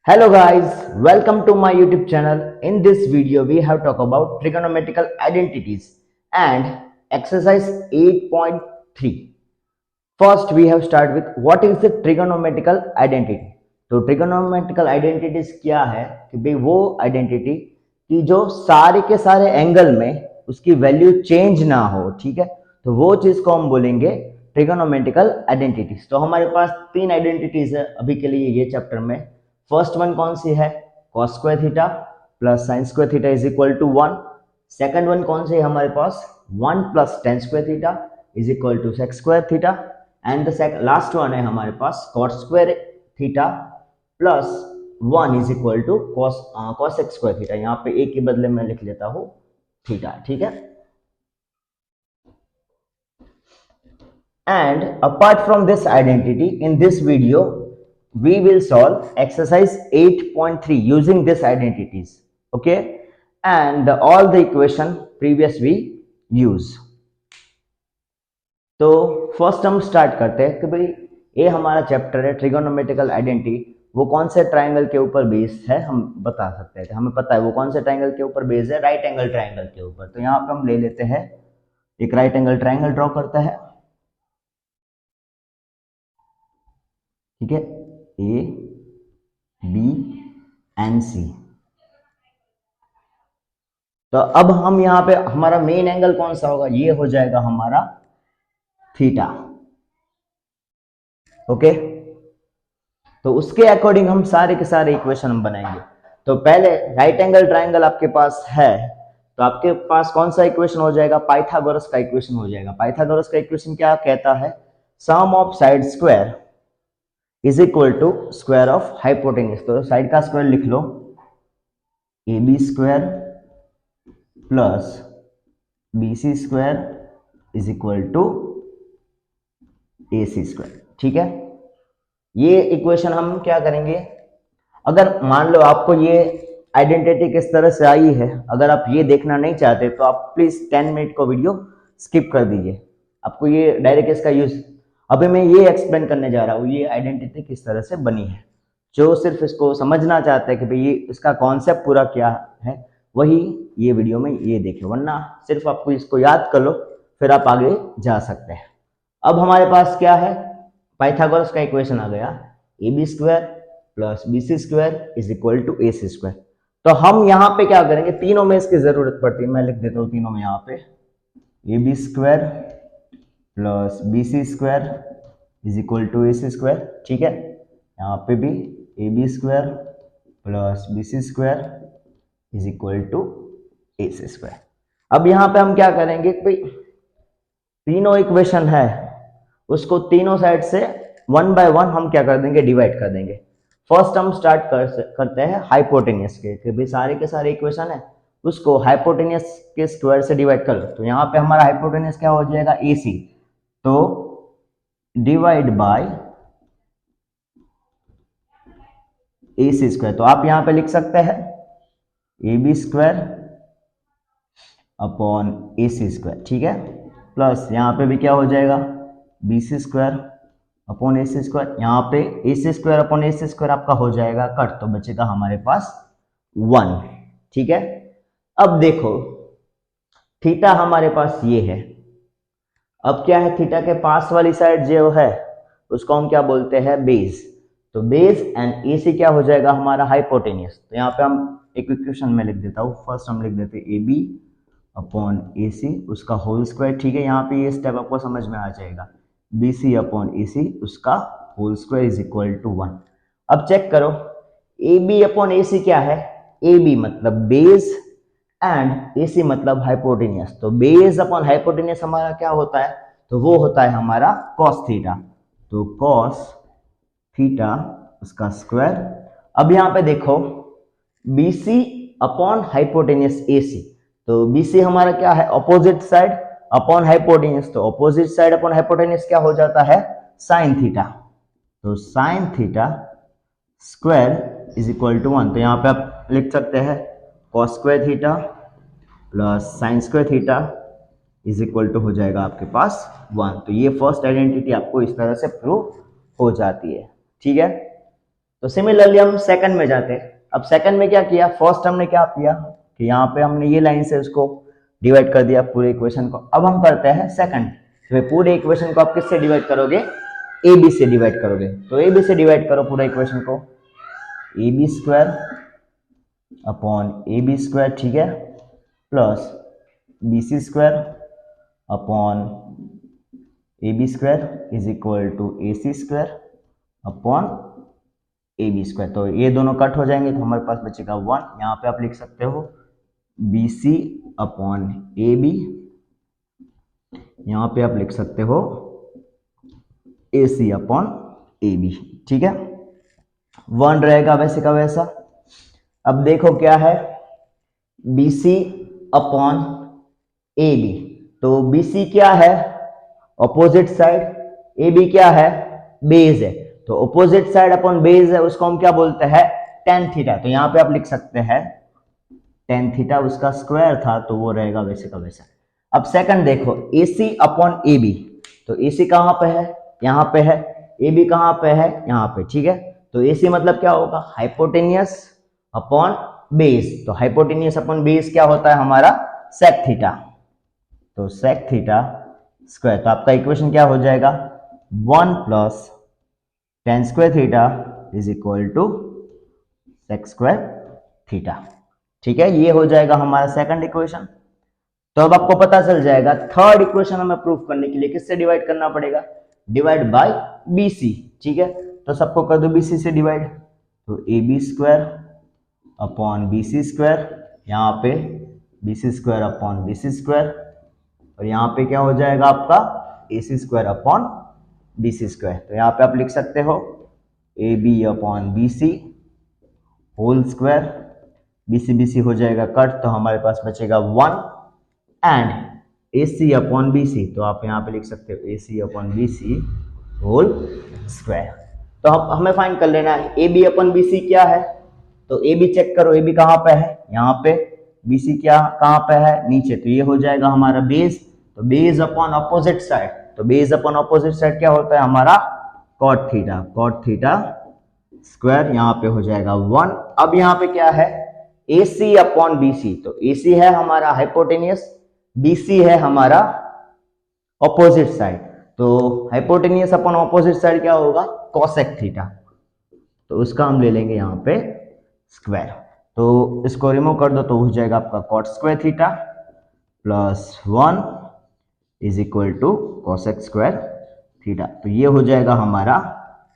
Hello guys, welcome to my YouTube channel. In this video we have talked about trigonometrical identities and exercise 8.3. First we have start with what is the trigonometrical identity. तो trigonometrical identities क्या है कि भाई वो identity कि जो सारे के सारे एंगल में उसकी वैल्यू चेंज ना हो, ठीक है, तो वो चीज को हम बोलेंगे ट्रिगोनोमेट्रिकल आइडेंटिटीज। तो हमारे पास तीन आइडेंटिटीज है अभी के लिए ये चैप्टर में। फर्स्ट वन कौन सी है? cos square theta plus sine square theta is equal to 1। Second one कौन सी है हमारे पास? 1 plus tan square theta is equal to sec square theta. And the last one है हमारे पास cot square theta plus 1 is equal to cos एक्स square theta. यहाँ पे एक के बदले में लिख लेता हूँ थीटा, ठीक है। And apart from this identity, in this video we will solve exercise 8.3 using this identities, okay, and all the equation previous we use। तो फर्स्ट हम स्टार्ट करते हैं कि भाई ये हमारा चैप्टर है ट्रिगोनोमेट्रिकल आइडेंटिटी, वो कौन से ट्राइंगल के ऊपर बेस्ड है हम बता सकते हैं। हमें पता है वो कौन से ट्राइंगल के ऊपर बेस्ड है, राइट एंगल ट्राइंगल के ऊपर। तो यहाँ पे हम ले लेते हैं एक राइट एंगल ट्राइंगल ड्रॉ करता है, ठीक है, ए बी एंड सी। तो अब हम यहाँ पे हमारा मेन एंगल कौन सा होगा? ये हो जाएगा हमारा थीटा, ओके। तो उसके अकॉर्डिंग हम सारे के सारे इक्वेशन हम बनाएंगे। तो पहले राइट एंगल ट्राइंगल आपके पास है, तो आपके पास कौन सा इक्वेशन हो जाएगा? पाइथागोरस का इक्वेशन हो जाएगा। पाइथागोरस का इक्वेशन क्या कहता है? Sum of side square is equal to square of hypotenuse. तो साइड का स्क्वायर लिख लो, A B square plus B C square is equal to A C square, ठीक है। ये इक्वेशन हम क्या करेंगे? अगर मान लो आपको ये आइडेंटिटी किस तरह से आई है, अगर आप ये देखना नहीं चाहते तो आप प्लीज 10 मिनट को वीडियो स्किप कर दीजिए। आपको ये डायरेक्ट इसका यूज अभी मैं ये एक्सप्लेन करने जा रहा हूँ, ये आइडेंटिटी किस तरह से बनी है। जो सिर्फ इसको समझना चाहते हैं कि भाई ये इसका कॉन्सेप्ट पूरा क्या है, वही ये वीडियो में ये देखे, वरना सिर्फ आपको इसको याद कर लो फिर आप आगे जा सकते हैं। अब हमारे पास क्या है? पाइथागोरस का इक्वेशन आ गया, A B square plus B C square is equal to A C square. तो हम यहाँ पे क्या करेंगे? तीनों में इसकी जरूरत पड़ती है, मैं लिख देता हूँ तीनों में। यहाँ पे A B square plus B C square is equal to A C square, ठीक है। यहाँ पे भी A B square plus B C square is equal to A C square. अब यहाँ पे हम क्या करेंगे? भाई तीनों इक्वेशन है उसको तीनों साइड से वन बाय वन हम क्या कर देंगे? डिवाइड कर देंगे। फर्स्ट हम स्टार्ट करते हैं हाइपोटेनियस के भाई सारे के सारे इक्वेशन है उसको हाइपोटेनियस के स्क्वायर से डिवाइड कर लो। तो यहाँ पे हमारा हाइपोटेनियस क्या हो जाएगा? A C. तो divide by A C square. तो आप यहाँ पे लिख सकते हैं A B square upon A C square, ठीक है, प्लस यहाँ पे भी क्या हो जाएगा? B C square upon A C square. यहाँ पे A C square upon A C square आपका हो जाएगा कट, तो बचेगा हमारे पास 1, ठीक है। अब देखो थीटा हमारे पास ये है। अब क्या है? थीटा के पास वाली साइड जो है उसको हम क्या बोलते हैं? बेस। तो बेस एंड ए सी क्या हो जाएगा? हमारा हाइपोटेनियस। तो यहाँ पे हम एक इक्वेशन में लिख देता हूँ। फर्स्ट हम लिख देते हैं A B upon A C उसका होल स्क्वायर, ठीक है। यहाँ पे ये स्टेप आपको समझ में आ जाएगा, B C upon A C उसका whole square is equal to 1। अब चेक करो ए बी अपॉन ए सी क्या है? ए बी मतलब बेस एंड ए सी मतलब हाइपोटेनियस। तो बेस अपॉन हाइपोटेनियस हमारा क्या होता है? तो वो होता है हमारा कॉस थीटा। तो कॉस थीटा उसका स्क्वायर। अब यहाँ पे देखो B C upon hypotenuse A C. तो बी सी हमारा क्या है? Opposite side upon hypotenuse. तो अपोजिट साइड अपॉन हाइपोटेनियस क्या हो जाता है? Sine theta. तो sine theta square is equal to 1। तो यहाँ पे आप लिख सकते हैं cos square theta plus sine square theta is equal to हो जाएगा आपके पास 1। तो ये फर्स्ट आइडेंटिटी आपको इस तरह से प्रूव हो जाती है, ठीक है। तो सिमिलरली हम सेकंड में जाते हैं। अब सेकंड में क्या किया, फर्स्ट हमने क्या किया कि यहाँ पे हमने ये लाइन से उसको डिवाइड कर दिया पूरे इक्वेशन को। अब हम करते हैं सेकंड, तो पूरे इक्वेशन को आप किससे डिवाइड करोगे, ए बी से डिवाइड करोगे। तो ए बी से डिवाइड करो पूरा इक्वेशन को, A B square upon A B square, ठीक है, plus B C square upon A B square is equal to A C square upon A B square. तो ये दोनों कट हो जाएंगे तो हमारे पास बचेगा 1। यहाँ पे आप लिख सकते हो B C upon A B, यहाँ पे आप लिख सकते हो A C upon A B, ठीक है, 1 रहेगा वैसे का वैसा। अब देखो क्या है, B C upon A B, तो बी सी क्या है, ऑपोजिट साइड, ए बी क्या है, बेस है, तो ऑपोजिट साइड अपॉन बेस है, उसको हम क्या बोलते हैं, टेन थीटा। तो यहाँ पे आप लिख सकते हैं टेन थीटा, उसका स्क्वायर था तो वो रहेगा वैसे का वैसा। अब सेकंड देखो, ए सी अपॉन ए बी, तो ए सी कहाँ पे है, यहाँ पे है, ए बी कहाँ पे है, यहाँ पे, ठीक है। तो ए सी मतलब क्या होगा, हाइपोटेनियस अपॉन बेस, तो हाइपोटेनियस अपॉन बेस क्या होता है हमारा, सेक थीटा, तो सेक थीटा स्क्वायर। तो आपका इक्वेशन क्या हो जाएगा, 1 plus tan square theta is equal to sec square theta, ठीक है। ये हो जाएगा हमारा सेकंड इक्वेशन। तो अब आपको पता चल जाएगा थर्ड इक्वेशन हमें प्रूव करने के लिए किससे डिवाइड करना पड़ेगा, डिवाइड बाय बी सी, ठीक है। तो सबको कर दो बी सी से डिवाइड, तो A B square upon B C square, यहाँ पे B C square upon B C square, और यहाँ पे क्या हो जाएगा आपका A C square upon B C square. तो यहाँ पे आप लिख सकते हो A B upon B C whole square, B C हो जाएगा कट, तो हमारे पास बचेगा 1 and A C upon B C, तो आप यहाँ पे लिख सकते हो A C upon B C whole square. तो हमें फाइंड कर लेना है A B upon B C क्या है, तो ए बी चेक करो, ए बी कहाँ पे है, यहाँ पे, बी सी क्या कहाँ पे है, नीचे, तो ये हो जाएगा हमारा बेस, तो बेस अपॉन अपोजिट साइड, तो बेस अपॉन अपोजिट साइड क्या होता है हमारा, cot theta, cot theta square, यहाँ पे हो जाएगा 1। अब यहाँ पे क्या है, ए सी अपॉन बी सी, तो ए सी है हमारा हाइपोटेनियस, बी सी है हमारा ऑपोजिट साइड, तो हाइपोटेनियस अपॉन ऑपोजिट साइड क्या होगा, कोसेक थीटा, तो उसका हम ले लेंगे यहाँ पे स्क्वायर, तो इसको रिमूव कर दो तो हो जाएगा आपका cot square theta plus 1 is equal to cosec square theta. तो ये हो जाएगा हमारा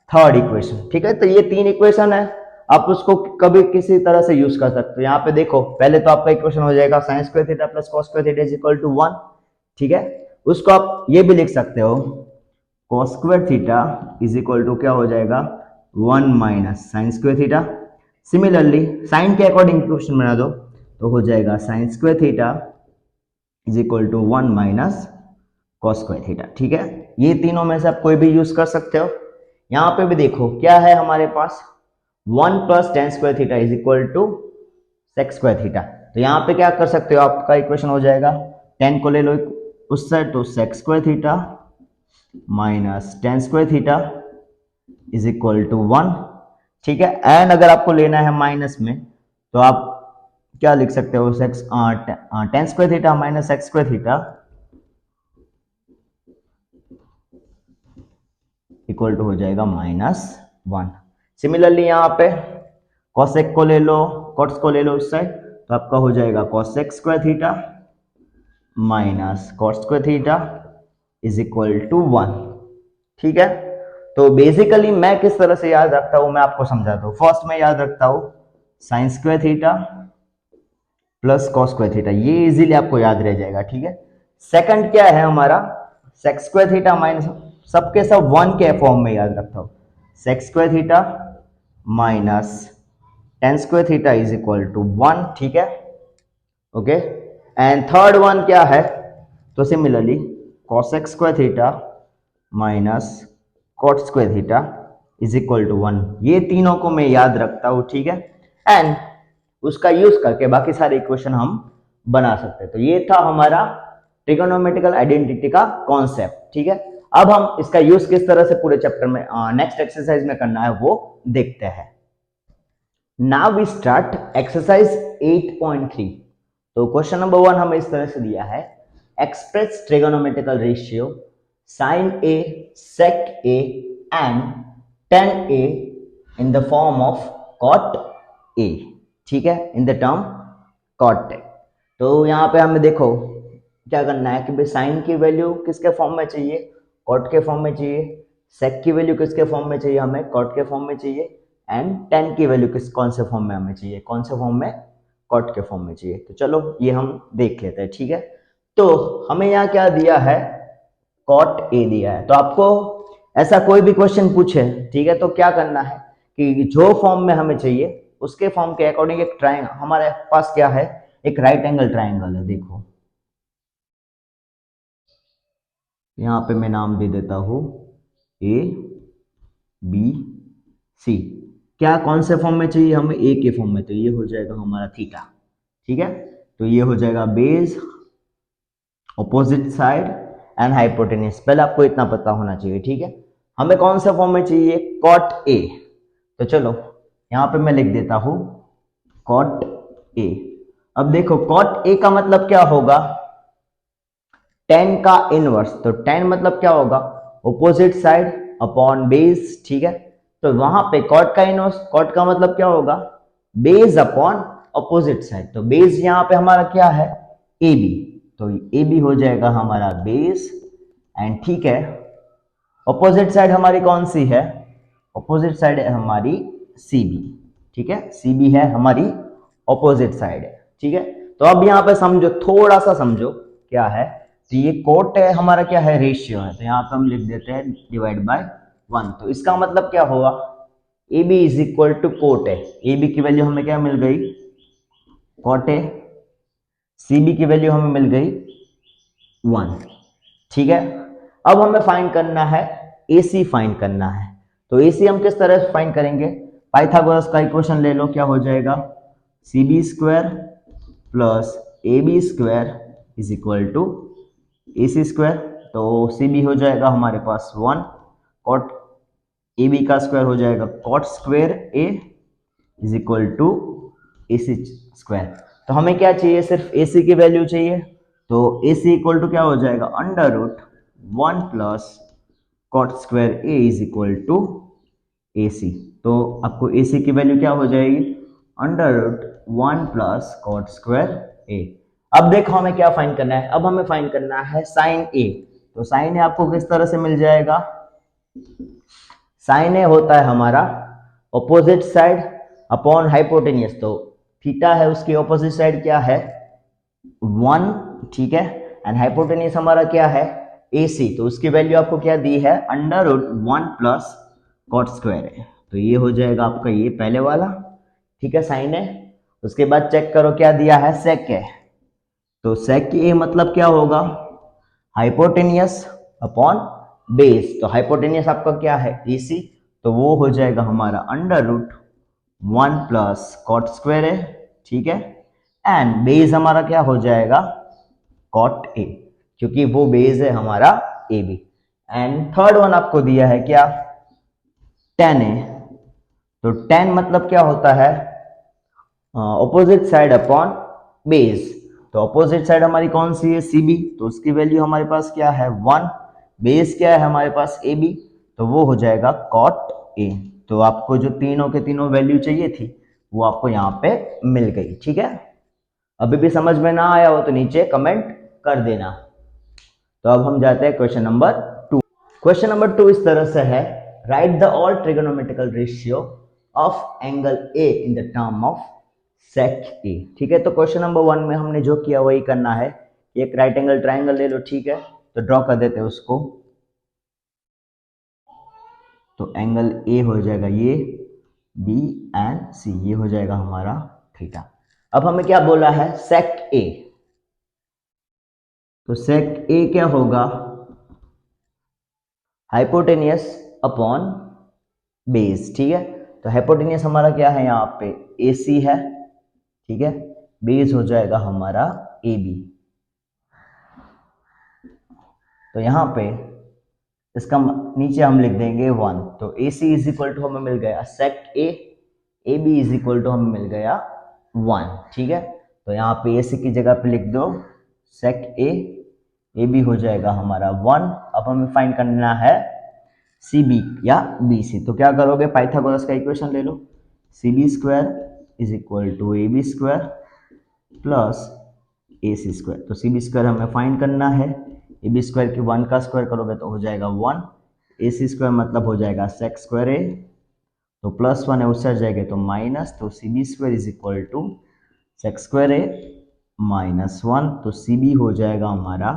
थर्ड इक्वेशन, ठीक है। तो ये 3 इक्वेशन है, आप उसको कभी किसी तरह से यूज कर सकते हो। यहाँ पे देखो, पहले तो आपका इक्वेशन हो जाएगा sine square theta plus cos square theta is equal to 1, ठीक है। उसको आप ये भी लिख सकते हो, cos square theta is equal to क्या हो जाएगा, 1 minus sine square theta. Similarly sine के अकॉर्डिंग इक्वेशन बना दो, तो हो जाएगा sine square theta is equal to 1 minus cos square theta, ठीक है। ये तीनों में से आप कोई भी यूज कर सकते हो। यहाँ पे भी देखो क्या है हमारे पास, 1 plus tan square theta is equal to sec square theta, तो यहाँ पे क्या कर सकते हो, आपका इक्वेशन हो जाएगा 10 को ले लो उस साइड, तो sec square theta minus tan square theta is equal to 1, ठीक है। एंड अगर आपको लेना है माइनस में, तो आप क्या लिख सकते हो, tan square theta minus sec square theta equal to हो जाएगा -1। सिमिलरली यहाँ पे कॉसेक को ले लो, कॉट्स को ले लो उस साइड, तो आपका हो जाएगा cosec square theta minus cot square theta is equal to 1, ठीक है। तो बेसिकली मैं किस तरह से याद रखता हूं, मैं आपको समझाता हूं। फर्स्ट में याद रखता हूं sign square theta plus cos square theta, ये इजीली आपको याद रह जाएगा, ठीक है। सेकंड क्या है हमारा, सेक स्क्वायर थीटा माइनस, सबके सब 1 के फॉर्म में याद रखता हूं, sec square theta minus tan square theta is equal to 1, ठीक है, ओके। एंड थर्ड वन क्या है, तो similarly cosec square theta minus cot square theta is equal to 1। ये तीनों को मैं याद रखता हूं, ठीक है। एंड उसका यूज करके बाकी सारे इक्वेशन हम बना सकते हैं। तो ये था हमारा ट्रिगोनोमेट्रिकल आइडेंटिटी का कॉन्सेप्ट, ठीक है। अब हम इसका यूज किस तरह से पूरे चैप्टर में नेक्स्ट एक्सरसाइज में करना है वो देखते हैं। Now we start exercise 8.3। तो क्वेश्चन नंबर 1 हमें इस तरह से दिया है, express trigonometrical ratio sine A sec A and tan A in the form of cot A. ठीक है, in the term cot A. तो यहाँ पे हमें देखो क्या करना है कि भाई साइन की वैल्यू किसके फॉर्म में चाहिए, कॉट के फॉर्म में चाहिए, सेक की वैल्यू किसके फॉर्म में चाहिए, हमें कॉट के फॉर्म में चाहिए, एंड टेन की वैल्यू कौन से फॉर्म में हमें चाहिए, कौन से फॉर्म में, कॉट के फॉर्म में चाहिए। तो चलो ये हम देख लेते हैं। ठीक है, तो हमें यहाँ क्या दिया है, कॉट ए दिया है। तो आपको ऐसा कोई भी क्वेश्चन पूछे, ठीक है, तो क्या करना है कि जो फॉर्म में हमें चाहिए उसके फॉर्म के अकॉर्डिंग एक ट्राइंगल हमारे पास क्या है, एक राइट एंगल ट्राइंगल है। देखो यहाँ पे मैं नाम दे देता हूं ए बी सी। क्या कौन से फॉर्म में चाहिए हमें, ए के फॉर्म में, तो ये हो जाएगा हमारा थीटा। ठीक है, तो ये हो जाएगा base, opposite side and hypotenuse. पहले आपको इतना पता होना चाहिए। ठीक है, हमें कौन सा फॉर्म में चाहिए, कॉट ए। तो चलो यहां पे मैं लिख देता हूं कॉट ए। अब देखो कॉट ए का मतलब क्या होगा, टेन का इनवर्स। तो टेन मतलब क्या होगा, ऑपोजिट साइड अपॉन बेस। ठीक है, तो वहां पे कॉट का इनवर्स, कॉट का मतलब क्या होगा, बेस अपॉन ऑपोजिट साइड। तो बेस यहां पे हमारा क्या है, ए बी। तो ए बी हो जाएगा हमारा बेस एंड ठीक है, ऑपोजिट साइड हमारी कौन सी है, ऑपोजिट साइड है हमारी सी बी। ठीक है, सी बी है हमारी ऑपोजिट साइड है। ठीक है, तो अब यहां पे समझो, थोड़ा सा समझो क्या है। तो ये कोट है हमारा, क्या है, रेशियो है। तो यहाँ पे हम लिख देते हैं डिवाइड बाय 1। तो इसका मतलब क्या होगा, A B is equal to cot है। ए बी की वैल्यू हमें क्या मिल गई, कॉट ए। सी बी की वैल्यू हमें मिल गई 1। ठीक है, अब हमें फाइंड करना है ए सी, फाइंड करना है। तो ए सी हम किस तरह से फाइंड करेंगे, पाइथागोरस का इक्वेशन ले लो, क्या हो जाएगा, C B square plus A B square is equal to A C square. तो सी बी हो जाएगा हमारे पास 1, कॉट ए बी का स्क्वायर हो जाएगा cot square A is equal to A C square. तो हमें क्या चाहिए, सिर्फ ए सी की वैल्यू चाहिए। तो ए सी इक्वल टू क्या हो जाएगा, under root 1 plus cot square A is equal to A C. तो आपको ए सी की वैल्यू क्या हो जाएगी, under root 1 plus cot square A. अब देखो हमें क्या फाइंड करना है, अब हमें फाइंड करना है साइन ए। तो साइन ए आपको किस तरह से मिल जाएगा, साइन ए होता है हमारा ऑपोजिट साइड अपॉन हाइपोटेनियस। तो थीटा है, उसकी ऑपोजिट साइड क्या है, 1। ठीक है, एंड हाइपोटेनियस हमारा क्या है, ए सी। तो उसकी वैल्यू आपको क्या दी है, under root 1 plus cot square है। तो ये हो जाएगा आपका ये पहले वाला। ठीक है, साइन है। उसके बाद चेक करो क्या दिया है, सेक है। तो सेक ए मतलब क्या होगा, हाइपोटेनियस अपॉन बेस। तो हाइपोटेनियस आपका क्या है, ए सी। तो वो हो जाएगा हमारा under root 1 plus cot square है। ठीक है, एंड बेस हमारा क्या हो जाएगा, कॉट ए, क्योंकि वो बेस है हमारा A B. And third one आपको दिया है क्या, टेन ए। तो टेन मतलब क्या होता है, ऑपोजिट साइड अपॉन बेस। तो ऑपोजिट साइड हमारी कौन सी है, सी बी। तो उसकी वैल्यू हमारे पास क्या है, 1। बेस क्या है हमारे पास, ए बी। तो वो हो जाएगा कॉट ए। तो आपको जो तीनों के तीनों वैल्यू चाहिए थी वो आपको यहाँ पे मिल गई। ठीक है, अभी भी समझ में ना आया हो तो नीचे कमेंट कर देना। तो अब हम जाते हैं क्वेश्चन नंबर 2। क्वेश्चन नंबर 2 इस तरह से है, write the all trigonometrical ratio of angle A in the term of sec A. ठीक है, तो क्वेश्चन नंबर 1 में हमने जो किया वही करना है, एक राइट एंगल ट्राइंगल ले लो। ठीक है, तो ड्रॉ कर देते हैं उसको। तो एंगल ए हो जाएगा ये, बी एंड सी, ये हो जाएगा हमारा थीटा। अब हमें क्या बोला है, सेक ए। तो सेक ए क्या होगा, हाइपोटेनियस अपॉन बेस। ठीक है, तो हाइपोटेनियस हमारा क्या है, यहाँ पे ए सी है। ठीक है, बेस हो जाएगा हमारा ए बी। तो यहाँ पे इसका नीचे हम लिख देंगे 1। तो A C is equal to हमें मिल गया sec A A B is equal to हमें मिल गया 1, ठीक है। तो यहाँ पे ए सी की जगह पे लिख दो सेक ए बी हो जाएगा हमारा 1। अब हमें फाइंड करना है सी बी या बी सी। तो क्या करोगे, पाइथागोरस का इक्वेशन ले लो, C B square is equal to A B square plus A C square. तो सी बी स्क्वायर हमें फाइंड करना है, ए बी स्क्वायर की 1 का स्क्वायर करोगे तो हो जाएगा 1, ए सी स्क्वायर मतलब हो जाएगा सेक स्क्वायर ए, तो प्लस 1 है उससे हट जाएगा तो माइनस, तो C B square is equal to sec square A minus 1, तो सी बी हो जाएगा हमारा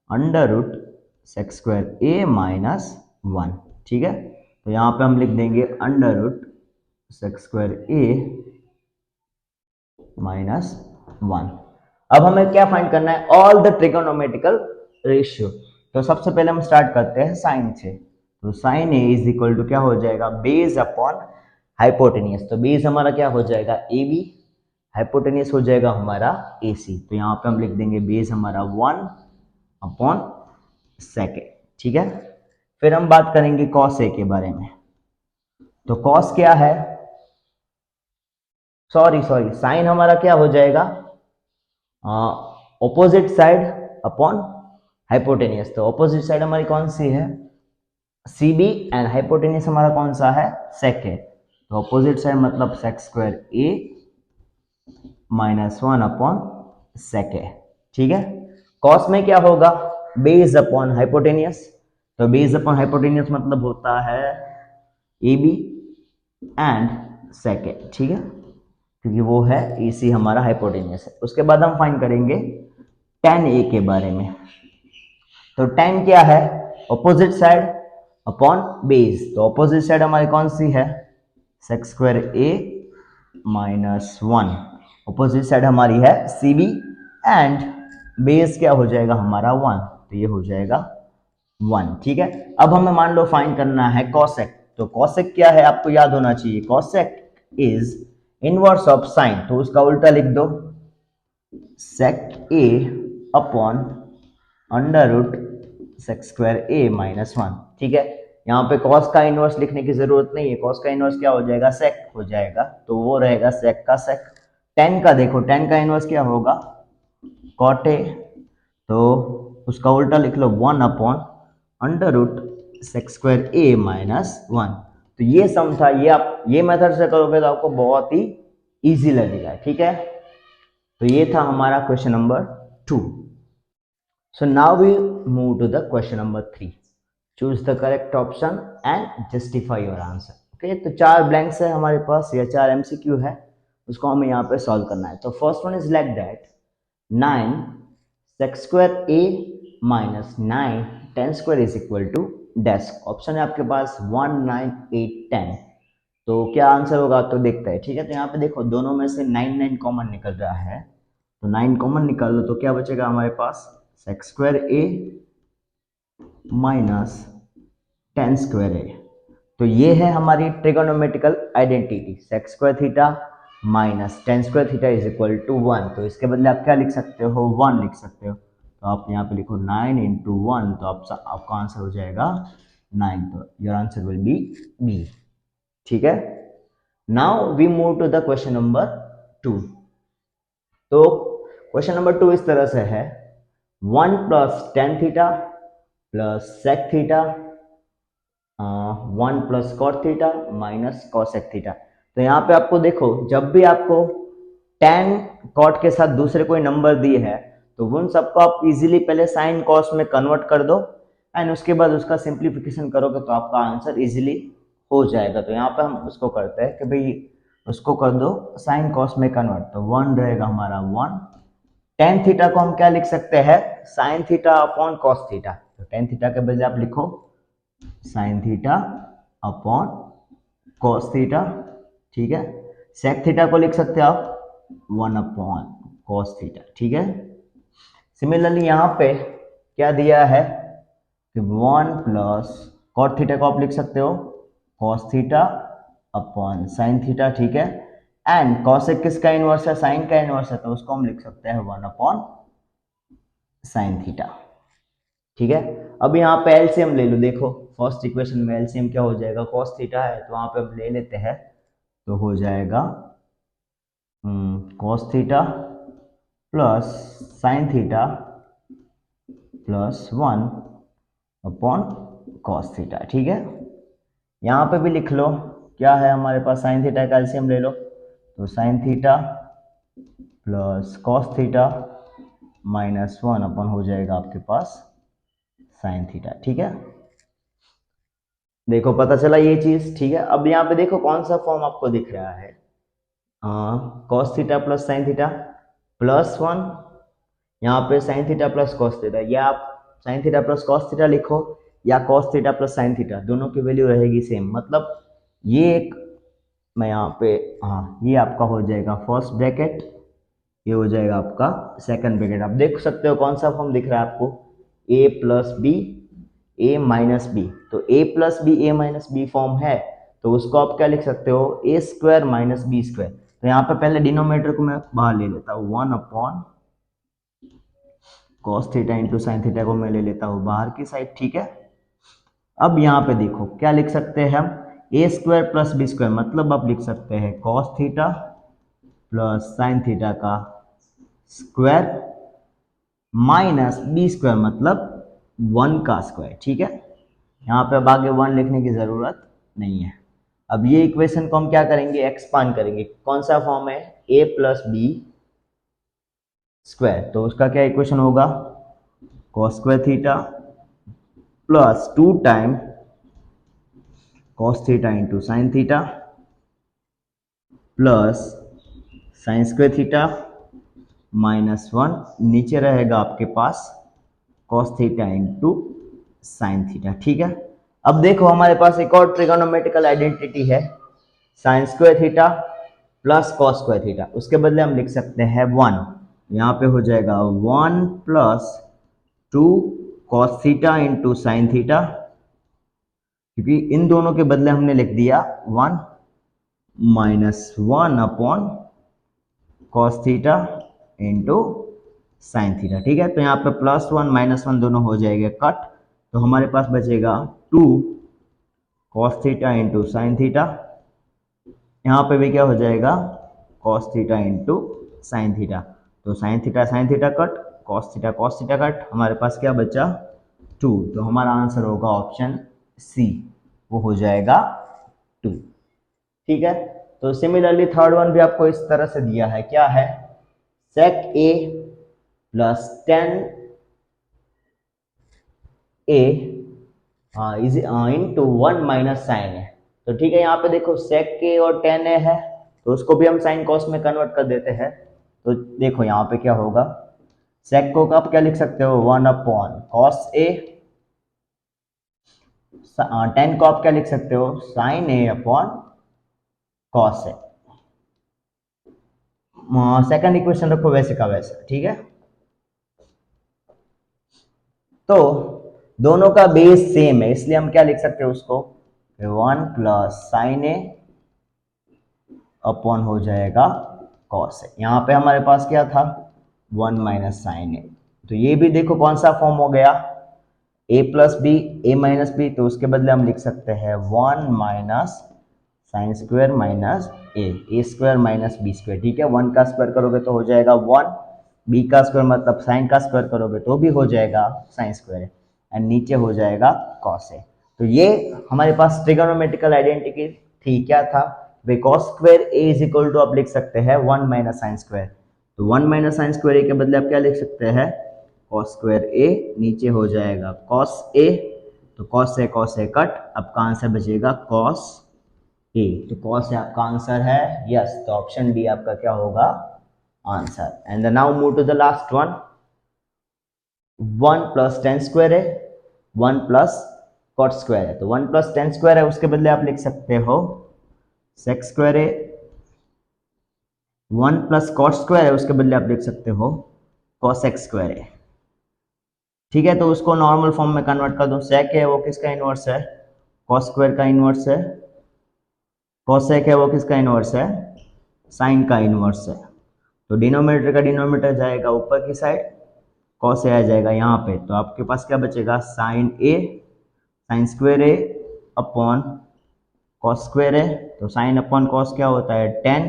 under root sec square A minus 1, ठीक है। तो यहाँ पे हम लिख देंगे under root sec square A minus 1। अब हमें क्या फाइंड करना है, ऑल द ट्रिगोनोमेट्रिकल रेशियो। तो सबसे पहले हम स्टार्ट करते हैं साइन से। तो sine A is equal to क्या हो जाएगा, बेस अपॉन हाइपोटेनियस। तो बेस हमारा क्या हो जाएगा ए बी, हाइपोटेनियस हो जाएगा हमारा ए सी। तो यहाँ पे हम लिख देंगे बेस हमारा 1 अपॉन सेकेंड, ठीक है। फिर हम बात करेंगे कॉस ए के बारे में। तो कॉस क्या है, सॉरी साइन हमारा क्या हो जाएगा, ऑपोजिट साइड अपॉन हाइपोटेनियस। तो ऑपोजिट साइड हमारी कौन सी है, सी बी, एंड हाइपोटेनियस हमारा कौन सा है, सेक है। तो ऑपोजिट साइड मतलब सेक square A minus 1 upon sec है, ठीक है। कॉस में क्या होगा, बेस अपॉन हाइपोटेनियस। तो बेस अपॉन हाइपोटेनियस मतलब होता है ए बी एंड सेक है, ठीक है, क्योंकि वो है ए सी हमारा हाइपोटेनियस है। उसके बाद हम फाइंड करेंगे tan ए के बारे में। तो tan क्या है, ऑपोजिट साइड अपॉन बेस। तो ऑपोजिट साइड हमारी कौन सी है, सेक square A minus 1। Opposite side हमारी है सी बी एंड बेस क्या हो जाएगा हमारा 1, तो ये हो जाएगा 1, ठीक है। अब हमें मान लो फाइंड करना है कॉसेक। तो कॉसेक क्या है आपको याद होना चाहिए, cosec is inverse of sine. तो उसका उल्टा लिख दो sec A upon under root sec square A minus 1, ठीक है। यहाँ पे कॉस का इनवर्स लिखने की जरूरत नहीं है, कॉस का इनवर्स क्या हो जाएगा, सेक हो जाएगा, तो वो रहेगा सेक का सेक। टेन का देखो, टेन का इनवर्स क्या होगा, कॉट ए, तो उसका उल्टा लिख लो 1 upon under root sec square A minus 1। तो ये सम था, ये आप ये मेथड से करोगे तो आपको बहुत ही इजी लगेगा, ठीक है। तो ये था हमारा question number 2। So now we move to the question number 3. Choose the correct option and justify your answer. Okay, तो 4 blanks है हमारे पास या 4 MCQ है, उसको हमें यहाँ पे सॉल्व करना है। तो first one is like that 9 sec square a minus 9 10 square is equal to dash। Option है आपके पास 1 9 8 10। तो क्या आंसर होगा तो देखते हैं, ठीक है। तो यहाँ पे देखो दोनों में से 9 9 कॉमन निकल रहा है, तो 9 कॉमन निकाल लो तो क्या बचेगा हमारे पास, sec square A minus 10 square A. तो ये है हमारी trigonometrical identity, sec square theta minus 10 square theta is equal to 1। तो इसके बदले आप क्या लिख सकते हो, 1 लिख सकते हो। तो आप यहाँ पे लिखो 9 इंटू 1, तो आपका आंसर हो जाएगा 9। तो your answer will be B, ठीक है। Now we move to the question number 2। तो क्वेश्चन नंबर 2 इस तरह से है 1 plus tan theta plus sec theta 1 plus cot theta minus cosec theta. तो यहाँ पे आपको देखो, जब भी आपको टेन कॉट के साथ दूसरे कोई नंबर दिए है तो उन सबको आप इजीली पहले साइन कॉस में कन्वर्ट कर दो एंड उसके बाद उसका सिंप्लीफिकेशन करोगे तो आपका आंसर इजीली हो जाएगा। तो यहाँ पे हम उसको करते हैं कि भाई उसको कर दो साइन कॉस में कन्वर्ट, तो 1 रहेगा हमारा 1। टेन थीटा को हम क्या लिख सकते हैं, sine theta upon cos theta. तो टेन थीटा के बजाय आप लिखो sine theta upon cos theta, ठीक है। सेक थीटा को लिख सकते हो आप 1 अपॉन कॉस थीटा, ठीक है। सिमिलरली यहाँ पे क्या दिया है कि 1 प्लस कॉट थीटा को आप लिख सकते हो cos theta upon sine theta, ठीक है। एंड कॉसेक किसका इनवर्स है, साइन का इनवर्स है, तो उसको हम लिख सकते हैं 1 अपॉन साइन थीटा, ठीक है। अब यहाँ पे एलसीएम ले लो, देखो फर्स्ट इक्वेशन में एलसीएम क्या हो जाएगा, कॉस थीटा है तो वहां पे हम ले लेते हैं, तो हो जाएगा cos theta plus sine theta plus 1 upon cos theta. ठीक है, यहाँ पे भी लिख लो क्या है हमारे पास, साइन थीटा का एलसीएम ले लो, तो sine theta plus cos theta minus 1 upon हो जाएगा आपके पास साइन थीटा। ठीक है, देखो पता चला ये चीज। ठीक है, अब यहाँ पे देखो कौन सा फॉर्म आपको दिख रहा है, cos theta plus sine theta plus 1, यहाँ पे sine theta plus cos theta, या आप sign theta plus cos theta लिखो या cos theta plus sine theta, दोनों की वैल्यू रहेगी सेम। मतलब ये एक, मैं यहाँ पे, हाँ ये आपका हो जाएगा फर्स्ट ब्रैकेट, ये हो जाएगा आपका सेकंड ब्रैकेट। आप देख सकते हो कौन सा फॉर्म दिख रहा है आपको, a plus B A minus B. तो a plus B A minus B form है, तो उसको आप क्या लिख सकते हो, A square minus B square. तो यहाँ पे पहले डिनोमिनेटर को मैं बाहर ले लेता हूँ, 1 upon cos theta into sine theta को मैं ले लेता हूँ बाहर की साइड। ठीक है, अब यहाँ पे देखो क्या लिख सकते हैं हम, ए स्क्वायर प्लस बी स्क्वायर, मतलब आप लिख सकते हैं cos theta plus sine theta का स्क्वायर माइनस बी स्क्वायर, मतलब 1 का स्क्वायर। ठीक है, यहाँ पे अब आगे 1 लिखने की जरूरत नहीं है। अब ये इक्वेशन को हम क्या करेंगे, एक्सपांड करेंगे। कौन सा फॉर्म है, a प्लस बी स्क्वायर, तो उसका क्या इक्वेशन होगा, cos square theta plus 2 time cos theta into sine theta plus sine square theta minus 1, नीचे रहेगा आपके पास cos theta into sine theta. ठीक है, अब देखो हमारे पास एक और ट्रिगोनोमेट्रिकल आइडेंटिटी है, sine square theta plus cos square theta, उसके बदले हम लिख सकते हैं 1, यहाँ पे हो जाएगा 1 plus 2 cos theta into sine theta, क्योंकि इन दोनों के बदले हमने लिख दिया 1, minus 1 upon cos theta into sine theta. ठीक है, तो यहाँ पे प्लस 1 माइनस 1 दोनों हो जाएंगे कट, तो हमारे पास बचेगा 2 cos theta into sine theta, यहाँ पे भी क्या हो जाएगा cos theta into sine theta, तो sine theta cut, cos theta cut, हमारे पास क्या बचा 2, तो हमारा आंसर होगा ऑप्शन सी, वो हो जाएगा 2। ठीक है, तो सिमिलरली थर्ड वन भी आपको इस तरह से दिया है, क्या है, sec a plus 10a is into 1 minus sine है। तो ठीक है, यहाँ पे देखो sec a और 10a है, तो उसको भी हम साइन कॉस में कन्वर्ट कर देते हैं। तो देखो यहाँ पे क्या होगा, sec को आप क्या लिख सकते हो, 1 अपॉन कॉस a, 10 को आप क्या लिख सकते हो, sine a upon cos a। Second equation रखो वैसे का वैसा। ठीक है, तो दोनों का बेस सेम है, इसलिए हम क्या लिख सकते हैं उसको, 1 प्लस साइन ए अपॉन हो जाएगा कॉस ए। यहाँ पे हमारे पास क्या था, 1 माइनस साइन ए, तो ये भी देखो कौन सा फॉर्म हो गया, a plus B A minus B, तो उसके बदले हम लिख सकते हैं 1 minus sine square minus A square minus B square. ठीक है, 1 का स्क्वायर करोगे तो हो जाएगा 1, बी का स्क्वायर मतलब साइन का स्क्वायर करोगे तो भी हो जाएगा साइन स्क्वायर, एंड नीचे हो जाएगा कॉस ए। तो ये हमारे पास ट्रिगोनोमेट्रिकल आइडेंटिटी थी, क्या था, वे cos square A is equal to आप लिख सकते हैं 1 माइनस साइन स्क्वायर, तो 1 माइनस साइन स्क्वायर ए के बदले आप क्या लिख सकते हैं, कॉस स्क्वायर ए, नीचे हो जाएगा कॉस ए, तो कॉस ए कट, आपका आंसर बचेगा कॉस ए, तो कॉस आपका आंसर है, यस, तो ऑप्शन डी आपका क्या होगा answer. And now move to the last one, 1 plus 10 square है, 1 प्लस कॉट स्क्वायर है, तो 1 प्लस 10 स्क्वायर है, उसके बदले आप लिख सकते हो सेक स्क्वायर है, 1 प्लस कॉट स्क्वायर है, उसके बदले आप लिख सकते हो कॉसेक स्क्वायर है। ठीक है, तो उसको नॉर्मल फॉर्म में कन्वर्ट कर दो, सेक है वो किसका इनवर्स है, कॉस स्क्वायर का इनवर्स है, कॉसेक है वो किसका इनवर्स है, साइन का इनवर्स है, तो डिनोमिनेटर का डिनोमिनेटर जाएगा ऊपर की साइड, कॉस ए आ जाएगा यहाँ पे, तो आपके पास क्या बचेगा, साइन ए, साइन स्क्वायर ए अपॉन कॉस स्क्वायर है तो साइन अपॉन कॉस क्या होता है 10,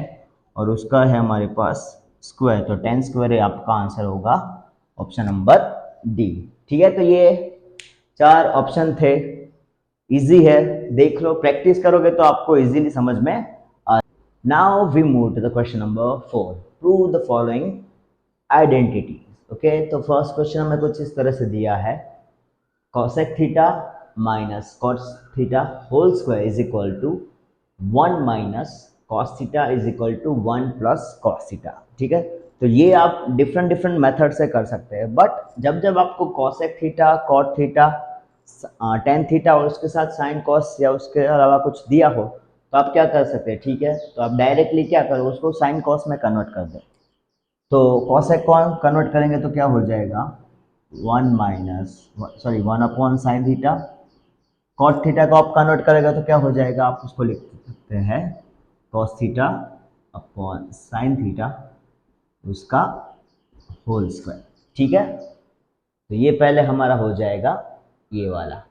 और उसका है हमारे पास स्क्वायर, तो 10 स्क्वायर है, आपका आंसर होगा ऑप्शन नंबर डी। ठीक है, तो ये 4 ऑप्शन थे, इजी है, देख लो, प्रैक्टिस करोगे तो आपको इजीली समझ में आ। Now we move to the question number 4, prove the following identities. Okay, तो फर्स्ट क्वेश्चन हमें कुछ इस तरह से दिया है, cosec theta minus cos theta whole square is equal to 1 minus cos theta is equal to 1 plus cos theta. ठीक है, तो ये आप डिफरेंट डिफरेंट मेथड से कर सकते हैं, बट जब जब आपको cosec theta, cot theta, tan theta और उसके साथ sin cos या उसके अलावा कुछ दिया हो तो आप क्या कर सकते हैं, ठीक है, तो आप डायरेक्टली क्या करो, उसको sin cos में कन्वर्ट कर दें। तो cosec को कन्वर्ट करेंगे तो क्या हो जाएगा, 1 upon sine theta. Cot theta को आप कन्वर्ट करेगा तो क्या हो जाएगा, आप उसको लिख सकते हैं cos theta upon sine theta उसका होल स्क्वायर। ठीक है, तो ये पहले हमारा हो जाएगा ये वाला।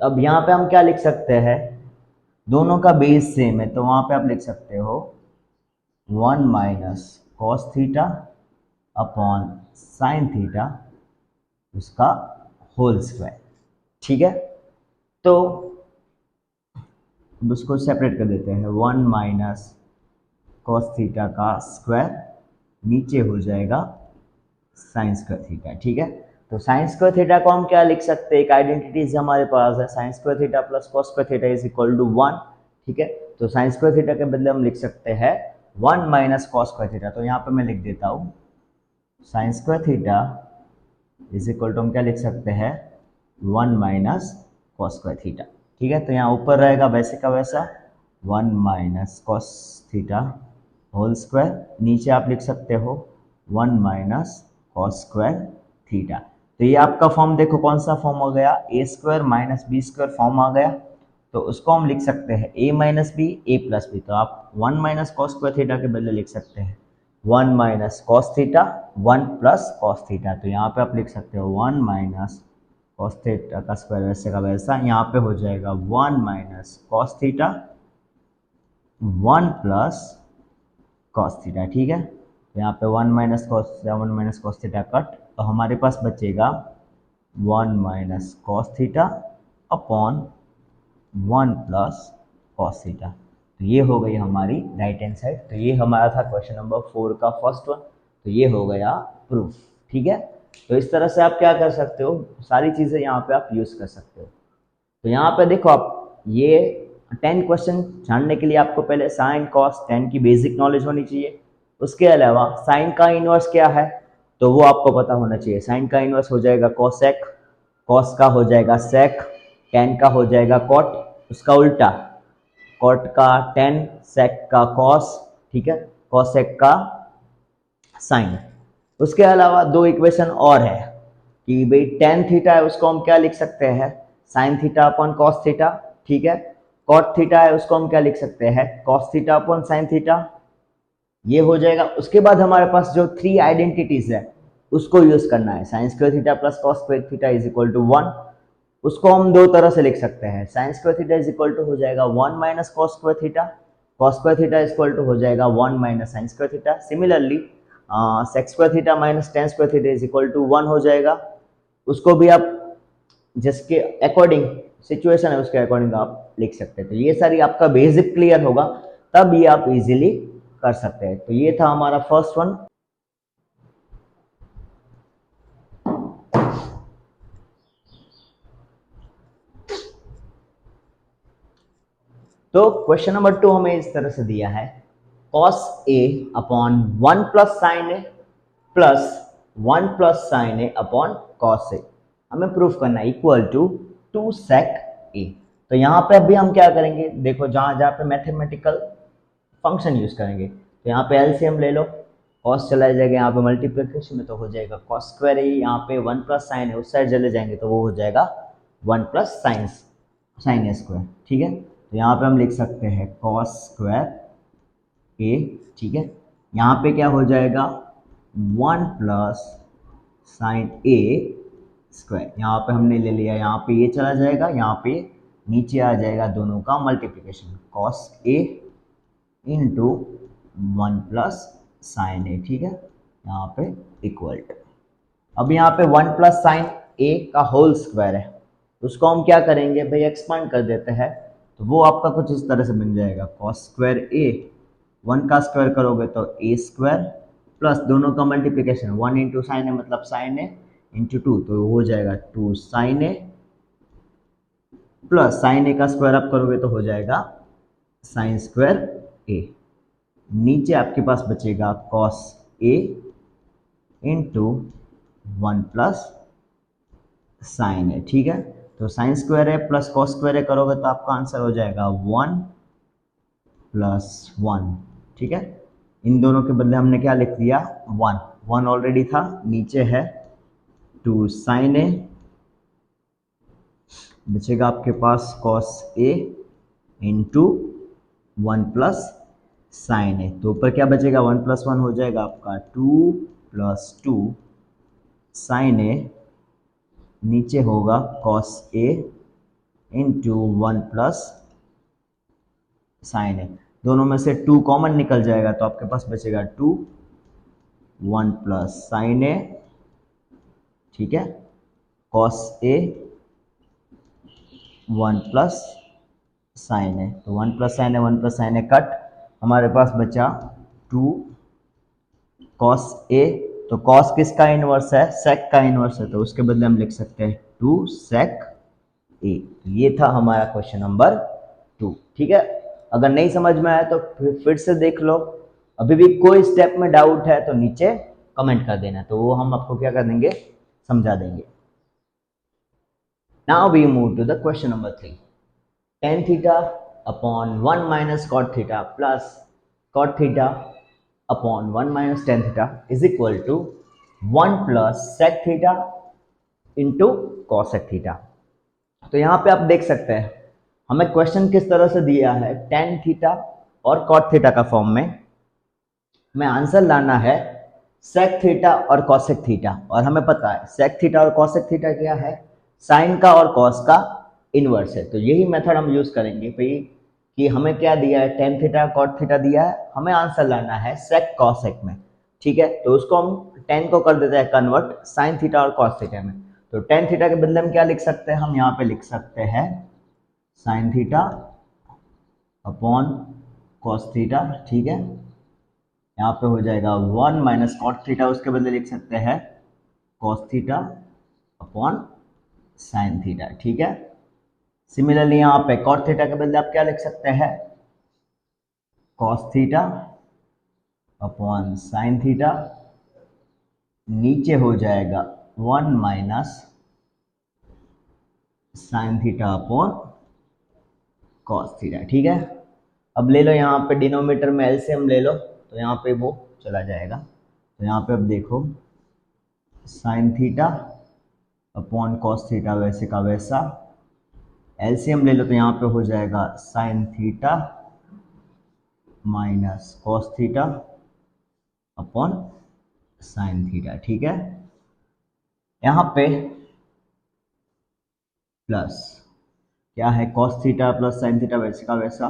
अब यहाँ पे हम क्या लिख सकते हैं, दोनों का बेस सेम है तो वहाँ पे आप लिख सकते हो 1 minus cos theta upon sine theta उसका होल स्क्वायर। ठीक है, तो अब उसको सेपरेट कर देते हैं, 1 माइनस कॉस थीटा का स्क्वायर नीचे हो जाएगा साइन स्क्वायर थीटा। ठीक है, तो साइन स्क्वायर थीटा को हम क्या लिख सकते हैं, एक आइडेंटिटीज हमारे पास है, sine square theta plus cos square theta is equal to 1। ठीक है, तो साइन स्क्वायर थीटा के बदले हम लिख सकते हैं 1 माइनस कॉस स्क्वायर थीटा, तो यहाँ पे मैं लिख देता हूँ sine square theta is equal to हम क्या लिख सकते हैं 1 माइनस कॉस स्क्वायर थीटा। ठीक है, तो यहाँ ऊपर रहेगा वैसे का वैसा 1 minus cos theta whole square, नीचे आप लिख सकते हो 1 माइनस कॉस स्क्वायर थीटा। तो ये आपका फॉर्म देखो कौन सा फॉर्म हो गया, A square minus B square form आ गया, तो उसको हम लिख सकते हैं A minus B A plus B, तो आप 1 माइनस कॉस स्क्वायर थीटा के बदले लिख सकते हैं 1 minus cos theta 1 plus cos theta, तो यहाँ पे आप लिख सकते हो 1 माइनस कॉस थीटा का स्क्वायर वैसे का वैसा, यहाँ पे हो जाएगा 1 minus cos theta 1 plus cos theta. ठीक है, तो यहाँ पे 1 माइनस कॉस थीटा कट, तो हमारे पास बचेगा 1 minus cos theta upon 1 plus cos theta. तो ये हो गई हमारी राइट हैंड साइड, तो ये हमारा था क्वेश्चन नंबर 4 का फर्स्ट वन, तो ये हो गया प्रूफ। ठीक है, तो इस तरह से आप क्या कर सकते हो, सारी चीज़ें यहाँ पे आप यूज़ कर सकते हो। तो यहाँ पे देखो आप, ये 10 क्वेश्चन जानने के लिए आपको पहले साइन कॉस टेन की बेसिक नॉलेज होनी चाहिए, उसके अलावा साइन का इनवर्स क्या है तो वो आपको पता होना चाहिए। साइन का इनवर्स हो जाएगा कॉसेक, कॉस का हो जाएगा सेक, टेन का हो जाएगा कॉट, उसका उल्टा कॉट का टेन, सेक का कॉस, ठीक है, कॉसेक का साइन। उसके अलावा दो इक्वेशन और है कि भाई टेन थीटा है उसको हम क्या लिख सकते हैं sine theta upon cos theta. ठीक है, कॉट थीटा है उसको हम क्या लिख सकते हैं cos theta upon sine theta, ये हो जाएगा। उसके बाद हमारे पास जो 3 आइडेंटिटीज है उसको यूज करना है, sine square theta plus cos square theta is equal to 1, उसको हम दो तरह से लिख सकते हैं, sine square theta is equal to हो जाएगा 1 minus cos square theta, cos square theta is equal to हो जाएगा 1 minus sine square theta. Similarly sec square theta minus tan square theta is equal to 1 हो जाएगा, उसको भी आप जिसके अकॉर्डिंग सिचुएशन है उसके अकॉर्डिंग आप लिख सकते हैं। तो ये सारी आपका बेसिक क्लियर होगा तब ये आप इजीली कर सकते हैं। तो ये था हमारा फर्स्ट वन। तो क्वेश्चन नंबर 2 हमें इस तरह से दिया है, cos a upon 1 plus sign A plus 1 plus sign A upon cos ए हमें प्रूफ करना है इक्वल टू 2 sec a। तो यहाँ पे अभी हम क्या करेंगे, देखो जहाँ जहाँ पे मैथमेटिकल फंक्शन यूज करेंगे, तो यहाँ पे एलसीएम ले लो, cos चला जाएगा, यहाँ पे मल्टीप्लिकेशन में तो हो जाएगा cos स्क्वायर ए, यहाँ पे 1 प्लस साइन है उस साइड चले जाएंगे तो वो हो जाएगा 1 प्लस साइन ए स्क्वायर। ठीक है, तो यहाँ पे हम लिख सकते हैं cos स्क्वायर ए। ठीक है, यहाँ पे क्या हो जाएगा 1 प्लस साइन ए स्क्वायर, यहाँ पे हमने ले लिया, यहाँ पे ये चला जाएगा, यहाँ पे नीचे आ जाएगा दोनों का multiplication, cos A into 1 plus sign ए, ठीक है, यहाँ पे इक्वल टू, अब यहाँ पे 1 प्लस साइन ए का होल स्क्वायर है, उसको हम क्या करेंगे भाई, एक्सपांड कर देते हैं, तो वो आपका कुछ इस तरह से बन जाएगा, कॉस स्क्वायर ए, 1 का स्क्वायर करोगे तो ए स्क्वायर प्लस दोनों का मल्टीप्लिकेशन 1 इंटू साइन ए मतलब साइन ए इंटू 2, तो हो जाएगा 2 साइन ए प्लस साइन ए का स्क्वायर आप करोगे तो हो जाएगा साइन स्क्वायर ए, नीचे आपके पास बचेगा cos A into 1 plus sign है, ठीक है, तो साइन स्क्वायर है प्लस कॉस स्क्वायर है करोगे तो आपका आंसर हो जाएगा 1 प्लस 1, ठीक है, इन दोनों के बदले हमने क्या लिख दिया 1, 1 ऑलरेडी था, नीचे है 2 साइन ए, बचेगा आपके पास cos A into 1 plus sign A, तो ऊपर क्या बचेगा 1 प्लस 1 हो जाएगा आपका 2 प्लस 2 साइन ए, नीचे होगा cos A into 1 plus sign ए, दोनों में से 2 कॉमन निकल जाएगा तो आपके पास बचेगा 2 1 प्लस साइन ए, ठीक है, cos A 1 plus sign A, तो 1 प्लस साइन ए 1 प्लस साइन ए कट, हमारे पास बचा 2 कॉस ए, तो कॉस किसका इनवर्स है, सेक का इनवर्स है, तो उसके बदले हम लिख सकते हैं 2 सेक ए, ये था हमारा क्वेश्चन नंबर 2, ठीक है, अगर नहीं समझ में आया तो फिर से देख लो, अभी भी कोई स्टेप में डाउट है तो नीचे कमेंट कर देना, तो वो हम आपको क्या कर देंगे, समझा देंगे। Now we move to the question number 3, tan theta upon 1 minus cot theta plus cot theta upon 1 minus tan theta is equal to 1 plus sec theta into cosec theta. तो यहाँ पे आप देख सकते हैं हमें क्वेश्चन किस तरह से दिया है, tan थीटा और कॉट थीटा का फॉर्म में हमें आंसर लाना है सेक थीटा और कॉसेक थीटा, और हमें पता है सेक थीटा और कॉसेक थीटा क्या है, साइन का और कॉस का इनवर्स है, तो यही मेथड हम यूज करेंगे भाई, कि हमें क्या दिया है tan थीटा कॉट थीटा दिया है, हमें आंसर लाना है सेक कॉसेक में, ठीक है, तो उसको हम tan को कर देते हैं कन्वर्ट साइन थीटा और कॉस थीटा में, तो tan थीटा के बदले हम क्या लिख सकते हैं, हम यहाँ पे लिख सकते हैं sine theta upon cos theta, ठीक है, यहाँ पे हो जाएगा 1 माइनस कॉट थीटा, उसके बदले लिख सकते हैं cos theta upon sine theta, ठीक है, सिमिलरली यहाँ पे कॉट थीटा के बदले आप क्या लिख सकते हैं, cos theta upon sine theta, नीचे हो जाएगा 1 minus sine theta upon cos theta, ठीक है, अब ले लो यहाँ पे डिनोमिनेटर में एलसीएम ले लो, तो यहाँ पे वो चला जाएगा, तो यहाँ पे अब देखो sine theta upon cos theta वैसे का वैसा, एलसीएम ले लो तो यहाँ पे हो जाएगा sign theta minus cos theta upon sine theta, ठीक है, यहाँ पे प्लस क्या है cos theta plus sine theta वैसे का वैसा,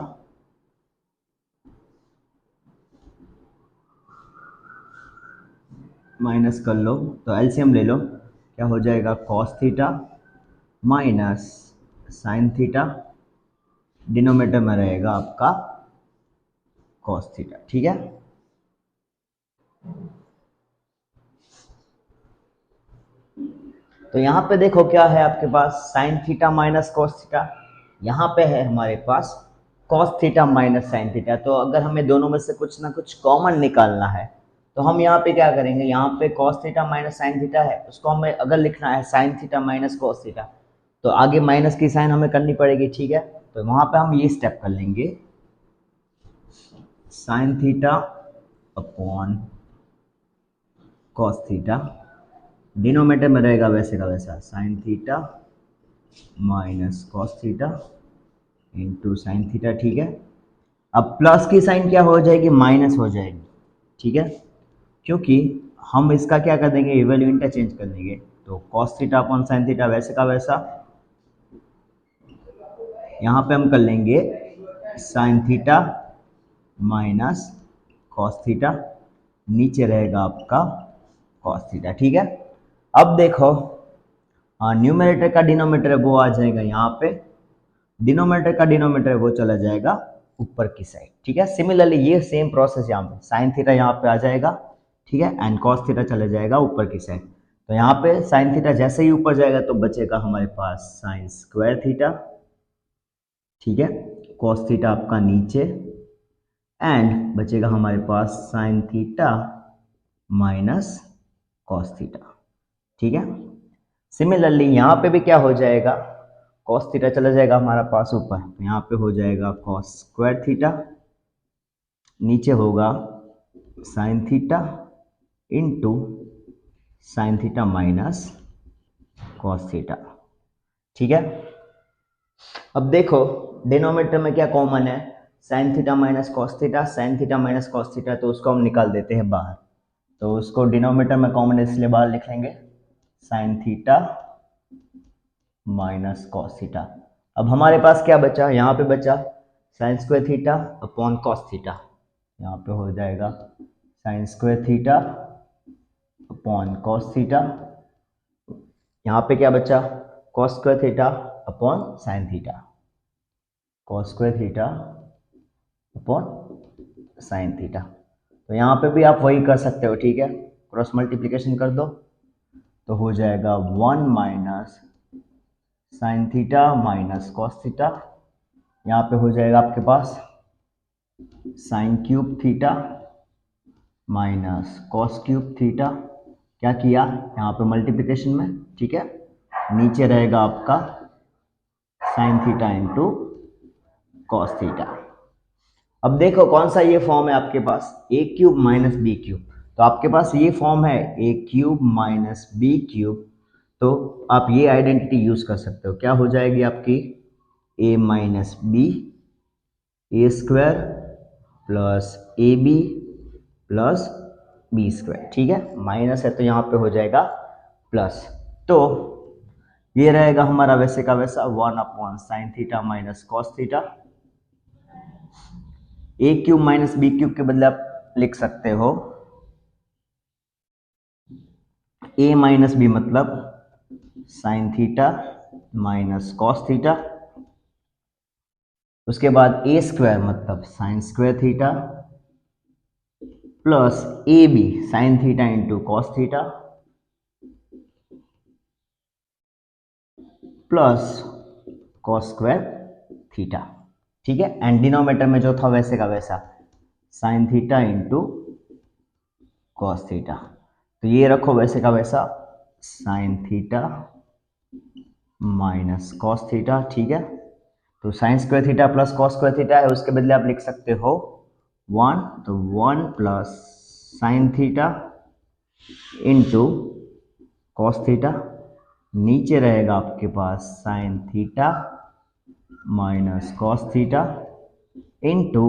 माइनस कर लो तो एलसीएम ले लो, क्या हो जाएगा cos theta minus sine theta, denominator में रहेगा आपका कॉस थीटा, ठीक है, तो यहाँ पे देखो क्या है आपके पास sine theta minus cos theta, यहाँ पे है हमारे पास cos theta minus sine theta, तो अगर हमें दोनों में से कुछ ना कुछ कॉमन निकालना है तो हम यहाँ पे क्या करेंगे, यहाँ पे cos theta minus sine theta है, उसको हमें अगर लिखना है sine theta minus cos theta, तो आगे माइनस की साइन हमें करनी पड़ेगी, ठीक है, तो वहाँ पे हम ये स्टेप कर लेंगे, sine theta upon cos theta, denominator में रहेगा वैसे का वैसा sign theta minus cos theta into sine theta, ठीक है, अब प्लस की साइन क्या हो जाएगी, माइनस हो जाएगी, ठीक है, क्योंकि हम इसका क्या कर देंगे, वैल्यू इंटरचेंज कर देंगे, तो cos theta upon sine theta वैसे का वैसा यहाँ पे हम कर लेंगे sign theta minus cos theta, नीचे रहेगा आपका कॉस थीटा। ठीक है, अब देखो न्यूमरेटर का डिनोमिनेटर वो आ जाएगा यहाँ पे, डिनोमिनेटर का डिनोमिनेटर वो चला जाएगा ऊपर की साइड। ठीक है, सिमिलरली ये सेम प्रोसेस यहाँ पे साइन थीटा यहाँ पे आ जाएगा, ठीक है, एंड कॉस थीटा चला जाएगा ऊपर की साइड। तो यहाँ पे साइन थीटा जैसे ही ऊपर जाएगा तो बचेगा हमारे पास साइन स्क्वायर थीटा, ठीक है, कॉस थीटा आपका नीचे, एंड बचेगा हमारे पास sine theta minus cos theta. ठीक है, सिमिलरली यहाँ पे भी क्या हो जाएगा, कॉस थीटा चला जाएगा हमारा पास ऊपर, तो यहाँ पे हो जाएगा कॉस स्क्वायर थीटा, नीचे होगा sign theta into sine theta minus cos theta. ठीक है, अब देखो डिनोमिनेटर में क्या कॉमन है, sine theta minus cos theta, sign theta minus cos theta, तो उसको हम निकाल देते हैं बाहर, तो उसको डिनोमिनेटर में कॉमन है इसलिए बाहर लिख लेंगे sign theta minus cos theta. अब हमारे पास क्या बचा, यहाँ पे बचा sign square theta upon cos theta, यहाँ पे हो जाएगा sine square theta upon cos theta, यहाँ पे क्या बचा cos square theta upon sine theta, cos square theta upon sine theta. तो यहाँ पे भी आप वही कर सकते हो, ठीक है, क्रॉस मल्टीप्लिकेशन कर दो तो हो जाएगा 1 minus sine theta minus cos theta, यहाँ पे हो जाएगा आपके पास sine cube theta minus cos cube theta, क्या किया यहाँ पे मल्टीप्लिकेशन में, ठीक है, नीचे रहेगा आपका sign theta into cos theta. अब देखो कौन सा ये फॉर्म है आपके पास, ए क्यूब माइनस बी क्यूब, तो आपके पास ये फॉर्म है ए क्यूब माइनस बी क्यूब, तो आप ये आइडेंटिटी यूज कर सकते हो, क्या हो जाएगी आपकी A minus B A square plus A B plus B square. ठीक है, माइनस है तो यहाँ पे हो जाएगा प्लस, तो ये रहेगा हमारा वैसे का वैसा 1 upon sine theta minus cos theta, A cube minus B cube के बदले आप लिख सकते हो ए माइनस बी मतलब sine theta minus cos theta, उसके बाद ए स्क्वायर मतलब sine square theta plus A B sine theta into cos theta plus cos square theta. ठीक है, एंड डिनोमिनेटर में जो था वैसे का वैसा sign theta into cos theta, तो ये रखो वैसे का वैसा sign theta minus cos theta. ठीक है, तो sign square theta plus cos square theta है, उसके बदले आप लिख सकते हो 1, तो 1 plus sine theta into cos theta, नीचे रहेगा आपके पास sine theta minus cos theta into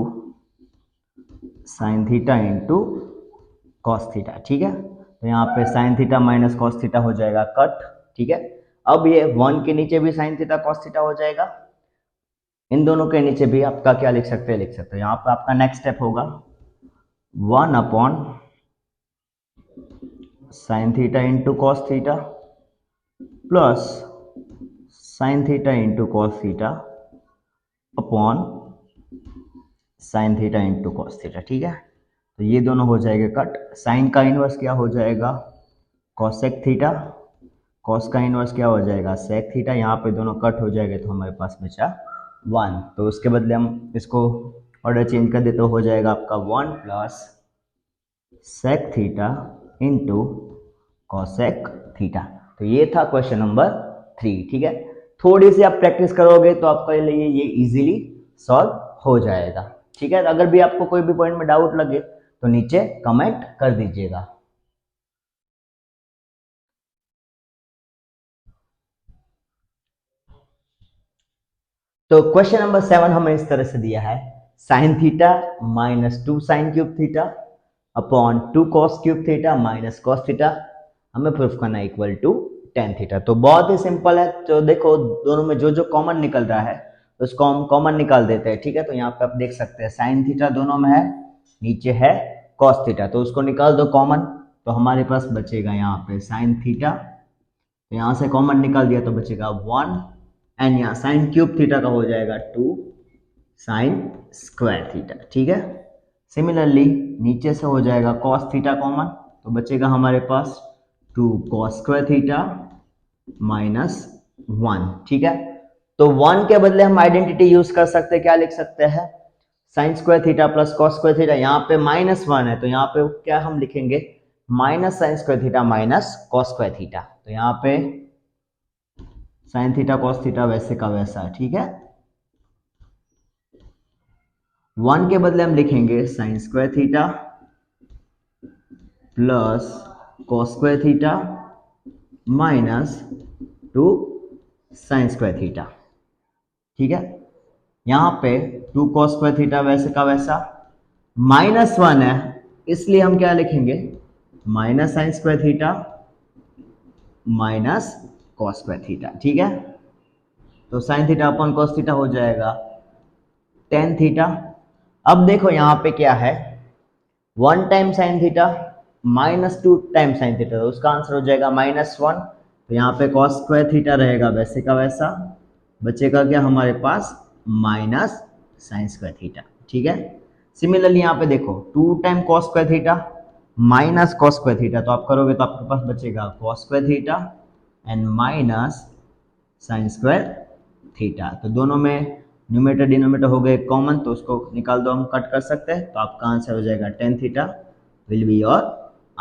sine theta into cos theta. ठीक है, तो यहाँ पे sine theta minus cos theta हो जाएगा कट। ठीक है, अब ये 1 के नीचे भी साइन थीटा कॉस थीटा हो जाएगा, इन दोनों के नीचे भी आपका क्या लिख सकते हैं, यहाँ पे आपका नेक्स्ट स्टेप होगा 1 upon sine theta into cos theta plus sine theta into cos theta upon sine theta into cos theta. ठीक है, तो ये दोनों हो जाएंगे कट, साइन का इनवर्स क्या हो जाएगा कॉसेक थीटा, कॉस का इनवर्स क्या हो जाएगा सेक थीटा, यहाँ पे दोनों कट हो जाएंगे तो हमारे पास बचा 1, तो उसके बदले हम इसको ऑर्डर चेंज कर देते तो हो जाएगा आपका 1 plus sec theta into cosec theta. तो ये था क्वेश्चन नंबर 3। ठीक है, थोड़ी सी आप प्रैक्टिस करोगे तो आपके लिए ये इजीली सॉल्व हो जाएगा। ठीक है, अगर भी आपको कोई भी पॉइंट में डाउट लगे तो नीचे कमेंट कर दीजिएगा। तो क्वेश्चन नंबर 7 हमें इस तरह से दिया है, sine theta minus 2 sign cube theta upon 2 cos cube theta minus cos theta हमें प्रूफ करना इक्वल टू टेन थीटा। तो बहुत ही सिंपल है, तो देखो दोनों में जो जो कॉमन निकल रहा है तो उसको हम कॉमन निकाल देते हैं, ठीक है। तो यहाँ पे आप देख सकते हैं साइन थीटा दोनों में है, नीचे है कॉस थीटा, तो उसको निकाल दो कॉमन, तो हमारे पास बचेगा यहाँ पे साइन थीटा, तो यहाँ से कॉमन निकाल दिया तो बचेगा 1, एंड यहाँ साइन क्यूब थीटा का हो जाएगा 2 साइन स्क्वायर थीटा, ठीक है। सिमिलरली नीचे से हो जाएगा कॉस थीटा कॉमन, तो बचेगा हमारे पास 2 कॉस स्क्वायर थीटा माइनस 1, ठीक है। तो 1 के बदले हम आइडेंटिटी यूज कर सकते हैं, क्या लिख सकते हैं, sine square theta plus cos square theta, यहाँ पे -1 है तो यहाँ पे क्या हम लिखेंगे, minus sine square theta minus cos square theta, तो यहाँ पे साइन थीटा कॉस थीटा वैसे का वैसा, ठीक है। 1 के बदले हम लिखेंगे sign square theta plus cos square theta minus 2 sign square theta, ठीक है। यहाँ पे 2 कॉस स्क्वायर थीटा वैसे का वैसा, -1 है इसलिए हम क्या लिखेंगे, minus sine square theta minus cos square theta, ठीक है। तो sine theta upon cos theta हो जाएगा टेन थीटा। अब देखो यहाँ पे क्या है, 1 time sine theta -2 time sign theta, तो उसका आंसर हो जाएगा -1, तो यहाँ पे कॉस स्क्वायर थीटा रहेगा वैसे का वैसा, बचेगा क्या हमारे पास माइनस साइन स्क्वायर थीटा, ठीक है। सिमिलरली यहाँ पे देखो 2 time cos square theta minus cos square theta, तो आप करोगे तो आपके पास बचेगा cos square theta and minus sine square theta, तो दोनों में न्यूमरेटर डिनोमिनेटर हो गए कॉमन, तो उसको निकाल दो, हम कट कर सकते हैं, तो आपका आंसर हो जाएगा tan theta will be your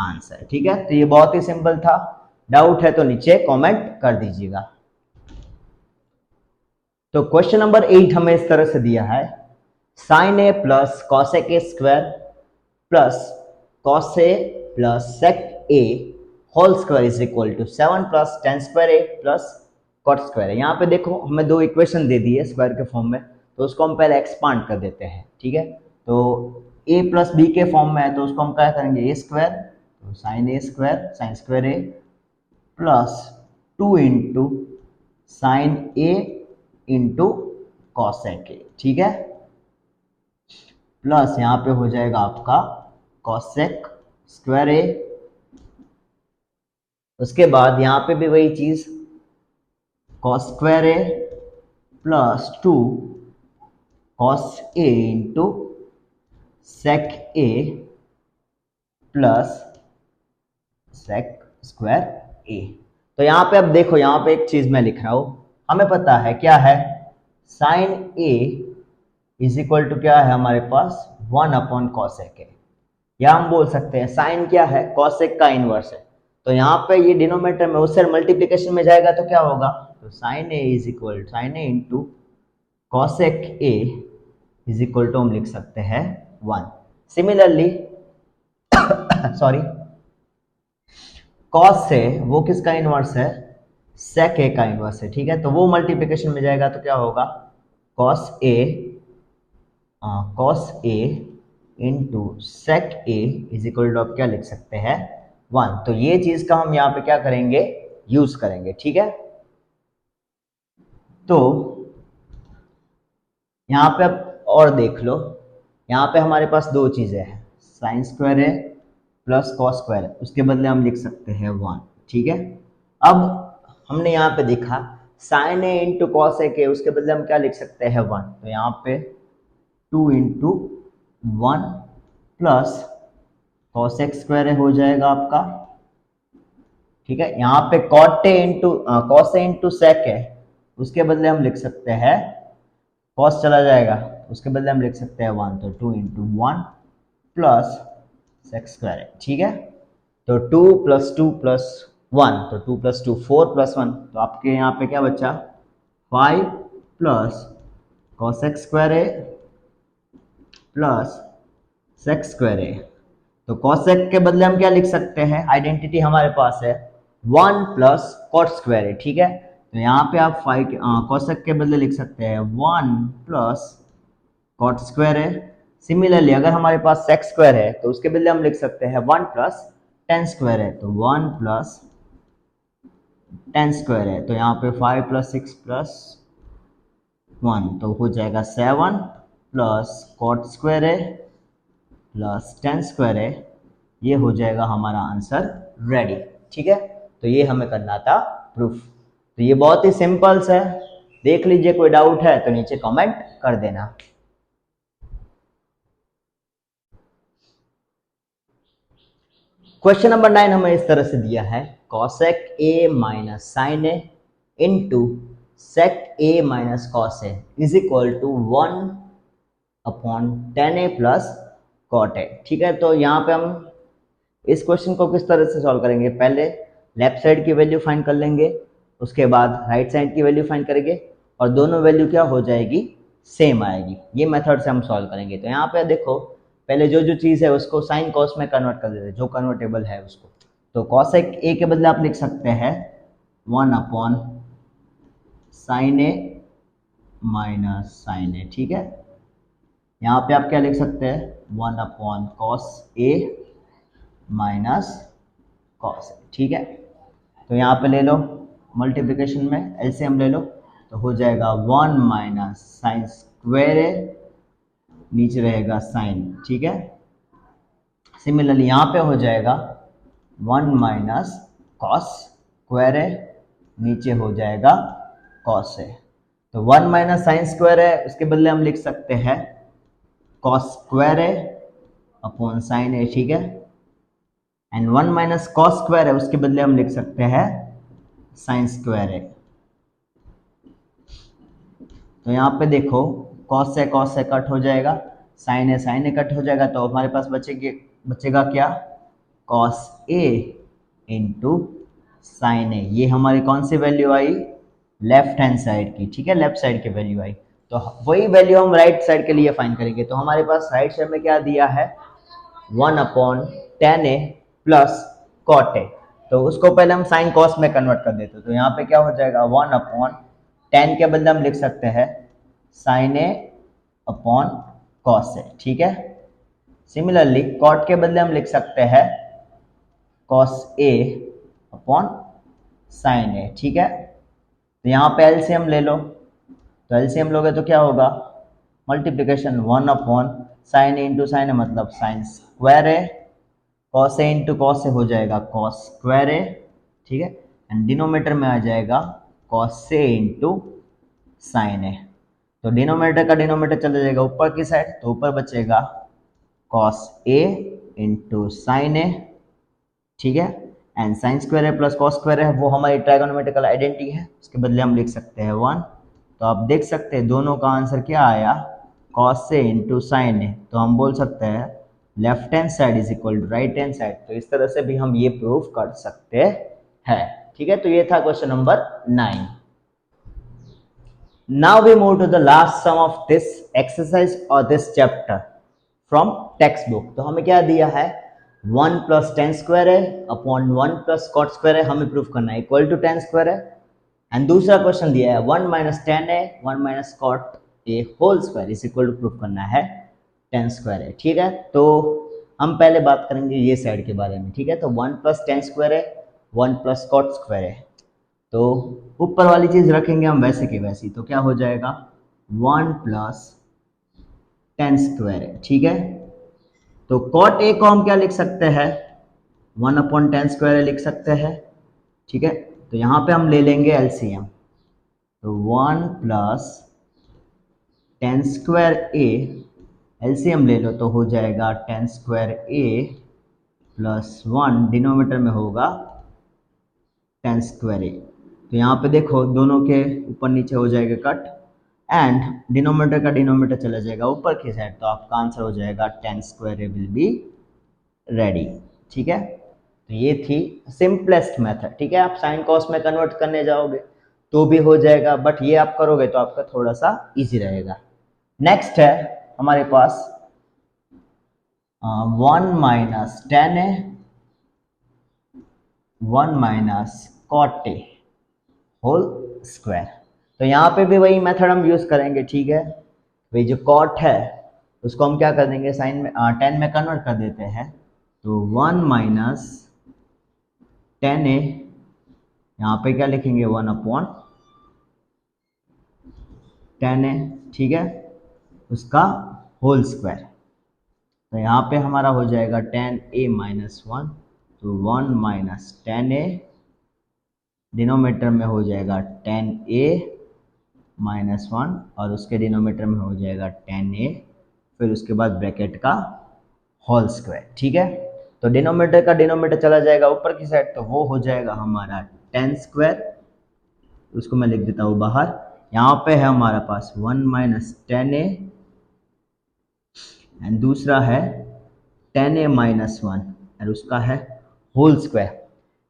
answer, ठीक है। तो ये बहुत ही सिंपल था, डाउट है तो नीचे कमेंट कर दीजिएगा। तो क्वेश्चन नंबर 8 हमें इस तरह से दिया है, sine A plus cosec A square plus cos A plus sec A whole square is equal to 7 plus tan square A plus cot square है। यहाँ पे देखो हमें दो इक्वेशन दे दी है स्क्वायर के फॉर्म में, तो उसको हम पहले एक्सपांड कर देते हैं, ठीक है। तो a प्लस बी के फॉर्म में है तो उसको हम क्या करेंगे ए स्क्वायर, तो sine A square sine square A plus 2 into sine A into cosec A, ठीक है, प्लस यहाँ पे हो जाएगा आपका कॉसेक स्क्वायर ए, उसके बाद यहाँ पे भी वही चीज cos square A plus 2 cos A into sec A plus sec square A. तो यहाँ पे अब देखो, यहाँ पे एक चीज मैं लिख रहा हूं, हमें पता है क्या है, sine A is equal to क्या है हमारे पास 1 अपॉन कॉसेक ए, या हम बोल सकते हैं साइन क्या है, कॉसेक का इनवर्स है। तो यहाँ पे ये डिनोमिनेटर में उससे मल्टीप्लिकेशन में जाएगा तो क्या होगा, तो sine A is equal sine A into cosec A is equal to हम लिख सकते हैं 1। सिमिलरली सॉरी, कॉस से वो किसका इनवर्स है, सेक ए का इनवर्स है, ठीक है। तो वो मल्टीप्लिकेशन में जाएगा तो क्या होगा, cos A into sec A is equal to आप क्या लिख सकते हैं 1। तो ये चीज का हम यहाँ पे क्या करेंगे, यूज करेंगे, ठीक है। तो यहाँ पे आप और देख लो, यहाँ पे हमारे पास दो चीजें हैं, साइन स्क्वायर है प्लस कॉस स्क्वायर है, उसके बदले हम लिख सकते हैं 1, ठीक है। अब हमने यहाँ पे देखा साइन ए इंटू कॉस ए के, उसके बदले हम क्या लिख सकते हैं 1, तो यहाँ पे 2 into 1 plus cos X square हो जाएगा आपका, ठीक है। यहाँ पे cot A into cos A into sec है, उसके बदले हम लिख सकते हैं, कॉस चला जाएगा उसके बदले हम लिख सकते हैं 1, तो 2 इंटू 1 प्लस सेक स्क्वायर है, ठीक है। तो 2 प्लस 2 प्लस 1, तो 2 प्लस 2 4 प्लस 1, तो आपके यहाँ पे क्या बचा 5 प्लस कॉस एक्स स्क्वायर है प्लस सेक स्क्वायर है। तो कॉसेक के बदले हम क्या लिख सकते हैं, आइडेंटिटी हमारे पास है 1 प्लस कॉट स्क्वायर है, ठीक है। तो यहाँ पे आप कॉसेक के बदले लिख सकते हैं 1 प्लस कॉट स्क्वायर है। सिमिलरली अगर हमारे पास सेक स्क्वायर है तो उसके बदले हम लिख सकते हैं 1 प्लस टेन स्क्वायर है, तो 1 प्लस टेन स्क्वायर है, तो यहाँ पे 5 प्लस 6 प्लस 1, तो हो जाएगा 7 plus cot square A plus tan square ए, ये हो जाएगा हमारा आंसर रेडी। ठीक है, तो ये हमें करना था प्रूफ। तो ये बहुत ही सिंपल है, देख लीजिए, कोई डाउट है तो नीचे कमेंट कर देना। क्वेश्चन नंबर 9 हमें इस तरह से दिया है, cosec A minus sine A into sec A minus cos A is equal to 1 upon tan A plus cot A. ठीक है, तो यहाँ पे हम इस क्वेश्चन को किस तरह से सॉल्व करेंगे, पहले लेफ्ट साइड की वैल्यू फाइंड कर लेंगे, उसके बाद राइट साइड की वैल्यू फाइंड करेंगे और दोनों वैल्यू क्या हो जाएगी, सेम आएगी। ये मेथड से हम सॉल्व करेंगे। तो यहाँ पे देखो, पहले जो जो चीज़ है उसको साइन कॉस में कन्वर्ट कर देते हैं, जो कन्वर्टेबल है उसको। तो कॉसेक ए के बदले आप लिख सकते हैं 1 अपॉन साइन ए माइनस साइन ए। ठीक है, यहाँ पे आप क्या लिख सकते हैं, 1 upon cos A minus cos ए। ठीक है, तो यहाँ पे ले लो मल्टीप्लिकेशन में एलसीएम ले लो, तो हो जाएगा 1 माइनस साइन स्क्वायर ए, नीचे रहेगा साइन। ठीक है, सिमिलरली यहाँ पे हो जाएगा 1 माइनस कॉस स्क्वायर ए, नीचे हो जाएगा कॉस ए। तो 1 माइनस साइन स्क्वायर है, उसके बदले हम लिख सकते हैं कॉस स्क्वायर ए अपॉन साइन ए। ठीक है, एंड 1 माइनस कॉस स्क्वायर है, उसके बदले हम लिख सकते हैं साइन स्क्वायर ए। तो यहाँ पे देखो, कॉस से कट हो जाएगा, साइन ए कट हो जाएगा, तो हमारे पास बचेगा क्या, कॉस ए इंटू साइन ए। ये हमारी कौन सी वैल्यू आई, लेफ्ट हैंड साइड की। ठीक है, लेफ्ट साइड की वैल्यू आई, तो वही वैल्यू हम राइट साइड के लिए फाइंड करेंगे। तो हमारे पास राइट साइड में क्या दिया है, 1 upon tan A plus cot A, तो उसको पहले हम साइन कॉस में कन्वर्ट कर देते हैं। तो यहाँ पे क्या हो जाएगा, 1 अपॉन टेन के बदले हम लिख सकते हैं sign A upon cos A. ठीक है, सिमिलरली कॉट के बदले हम लिख सकते हैं कॉस ए अपॉन साइन ए। ठीक है, तो यहाँ पे एलसीएम ले लो, तो एलसीएम लोगे तो क्या होगा, multiplication 1 upon sign A into sine ए मतलब sine square A, cos A into cos ए हो जाएगा कॉस स्क्वायर ए। ठीक है, एंड डिनोमीटर में आ जाएगा cos A into sine A. तो डिनोमीटर का डिनोमीटर चला जाएगा ऊपर की साइड, तो ऊपर बचेगा कॉस ए इंटू साइन ए। ठीक है, एंड साइन स्क्वायर है प्लस कॉस स्क्वायर है, वो हमारी ट्राइगोनोमेट्रिकल आइडेंटिटी है, उसके बदले हम लिख सकते हैं 1। तो आप देख सकते हैं दोनों का आंसर क्या आया, cos A into sine A. तो हम बोल सकते हैं left hand side is equal to right hand side. तो इस तरह से भी हम ये प्रूफ कर सकते हैं। ठीक है, तो ये था question number 9। Now we move to the last sum of this exercise or this chapter from textbook। तो हमें क्या दिया है, 1 प्लस टेन स्क्वायर है अपॉन 1 प्लस कॉट स्क्वायर है, हमें प्रूफ करना है इक्वल टू टेन स्क्वायर है। एंड दूसरा क्वेश्चन दिया है 1 माइनस टेन है 1 minus cot A whole square is equal to proof करना है टेन स्क्वायर है। ठीक है, तो हम पहले बात करेंगे ये साइड के बारे में। ठीक है, तो 1 प्लस टेन स्क्वायर है 1 प्लस कॉट स्क्वायर है, तो ऊपर वाली चीज रखेंगे हम वैसे की वैसी, तो क्या हो जाएगा 1 प्लस टेन स्क्वायर है। ठीक है, तो कॉट ए को हम क्या लिख सकते हैं, 1 अपॉन टेन स्क्वायर लिख सकते हैं। ठीक है, तो यहाँ पे हम ले लेंगे एलसीएम, तो 1 प्लस टेन स्क्वायर ए, एलसीएम ले लो तो हो जाएगा ten square A plus 1, denominator में होगा टेन स्क्वायर ए। तो यहाँ पे देखो दोनों के ऊपर नीचे हो जाएगा कट, एंड डिनोमीटर का डिनोमीटर चला जाएगा ऊपर की साइड, तो आपका आंसर हो जाएगा ten square A will be ready. ठीक है, तो ये थी सिंपलेस्ट मेथड। ठीक है, आप साइन कॉस में कन्वर्ट करने जाओगे तो भी हो जाएगा, बट ये आप करोगे तो आपका थोड़ा सा इजी रहेगा। नेक्स्ट है हमारे पास 1 माइनस टेन है 1 minus cot A whole square. तो यहाँ पे भी वही मेथड हम यूज करेंगे। ठीक है, वही जो कॉट है उसको हम क्या कर देंगे, साइन में टेन में कन्वर्ट कर देते हैं, तो 1 माइनस टेन ए, यहाँ पे क्या लिखेंगे 1 अपॉन 10a, ठीक है, उसका होल स्क्वायर। तो यहाँ पे हमारा हो जाएगा 10a माइनस 1, तो 1 माइनस 10a, डिनोमीटर में हो जाएगा 10a माइनस 1 और उसके डिनोमीटर में हो जाएगा 10a, फिर उसके बाद ब्रैकेट का होल स्क्वायर, ठीक है। तो डिनोमीटर का डिनोमीटर चला जाएगा ऊपर की साइड, तो वो हो जाएगा हमारा 10 स्क्वायर, उसको मैं लिख देता हूँ बाहर। यहाँ पे है हमारा पास 1 माइनस 10a एंड दूसरा है 10a माइनस 1 और उसका है होल स्क्वायर।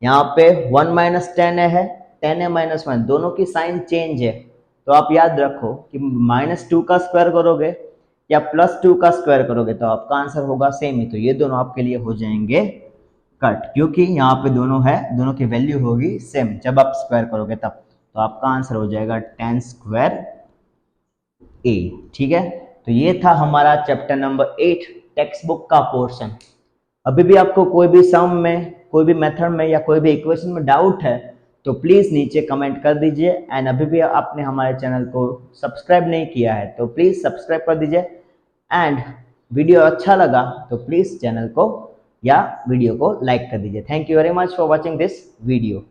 यहाँ पे 1 माइनस 10a है, 10a माइनस 1, दोनों की साइन चेंज है। तो आप याद रखो कि -2 का स्क्वायर करोगे या +2 का स्क्वायर करोगे तो आपका आंसर होगा सेम ही। तो ये दोनों आपके लिए हो जाएंगे कट, क्योंकि यहाँ पे दोनों है, दोनों की वैल्यू होगी सेम जब आप स्क्वायर करोगे तब। तो आपका आंसर हो जाएगा 10 स्क्वायर a, ठीक है। तो ये था हमारा चैप्टर नंबर 8 टेक्स्ट बुक का पोर्शन। अभी भी आपको कोई भी सम में, कोई भी मेथड में या कोई भी इक्वेशन में डाउट है तो प्लीज़ नीचे कमेंट कर दीजिए। एंड अभी भी आपने हमारे चैनल को सब्सक्राइब नहीं किया है तो प्लीज़ सब्सक्राइब कर दीजिए। एंड वीडियो अच्छा लगा तो प्लीज़ चैनल को या वीडियो को लाइक कर दीजिए। Thank you very much for watching this video.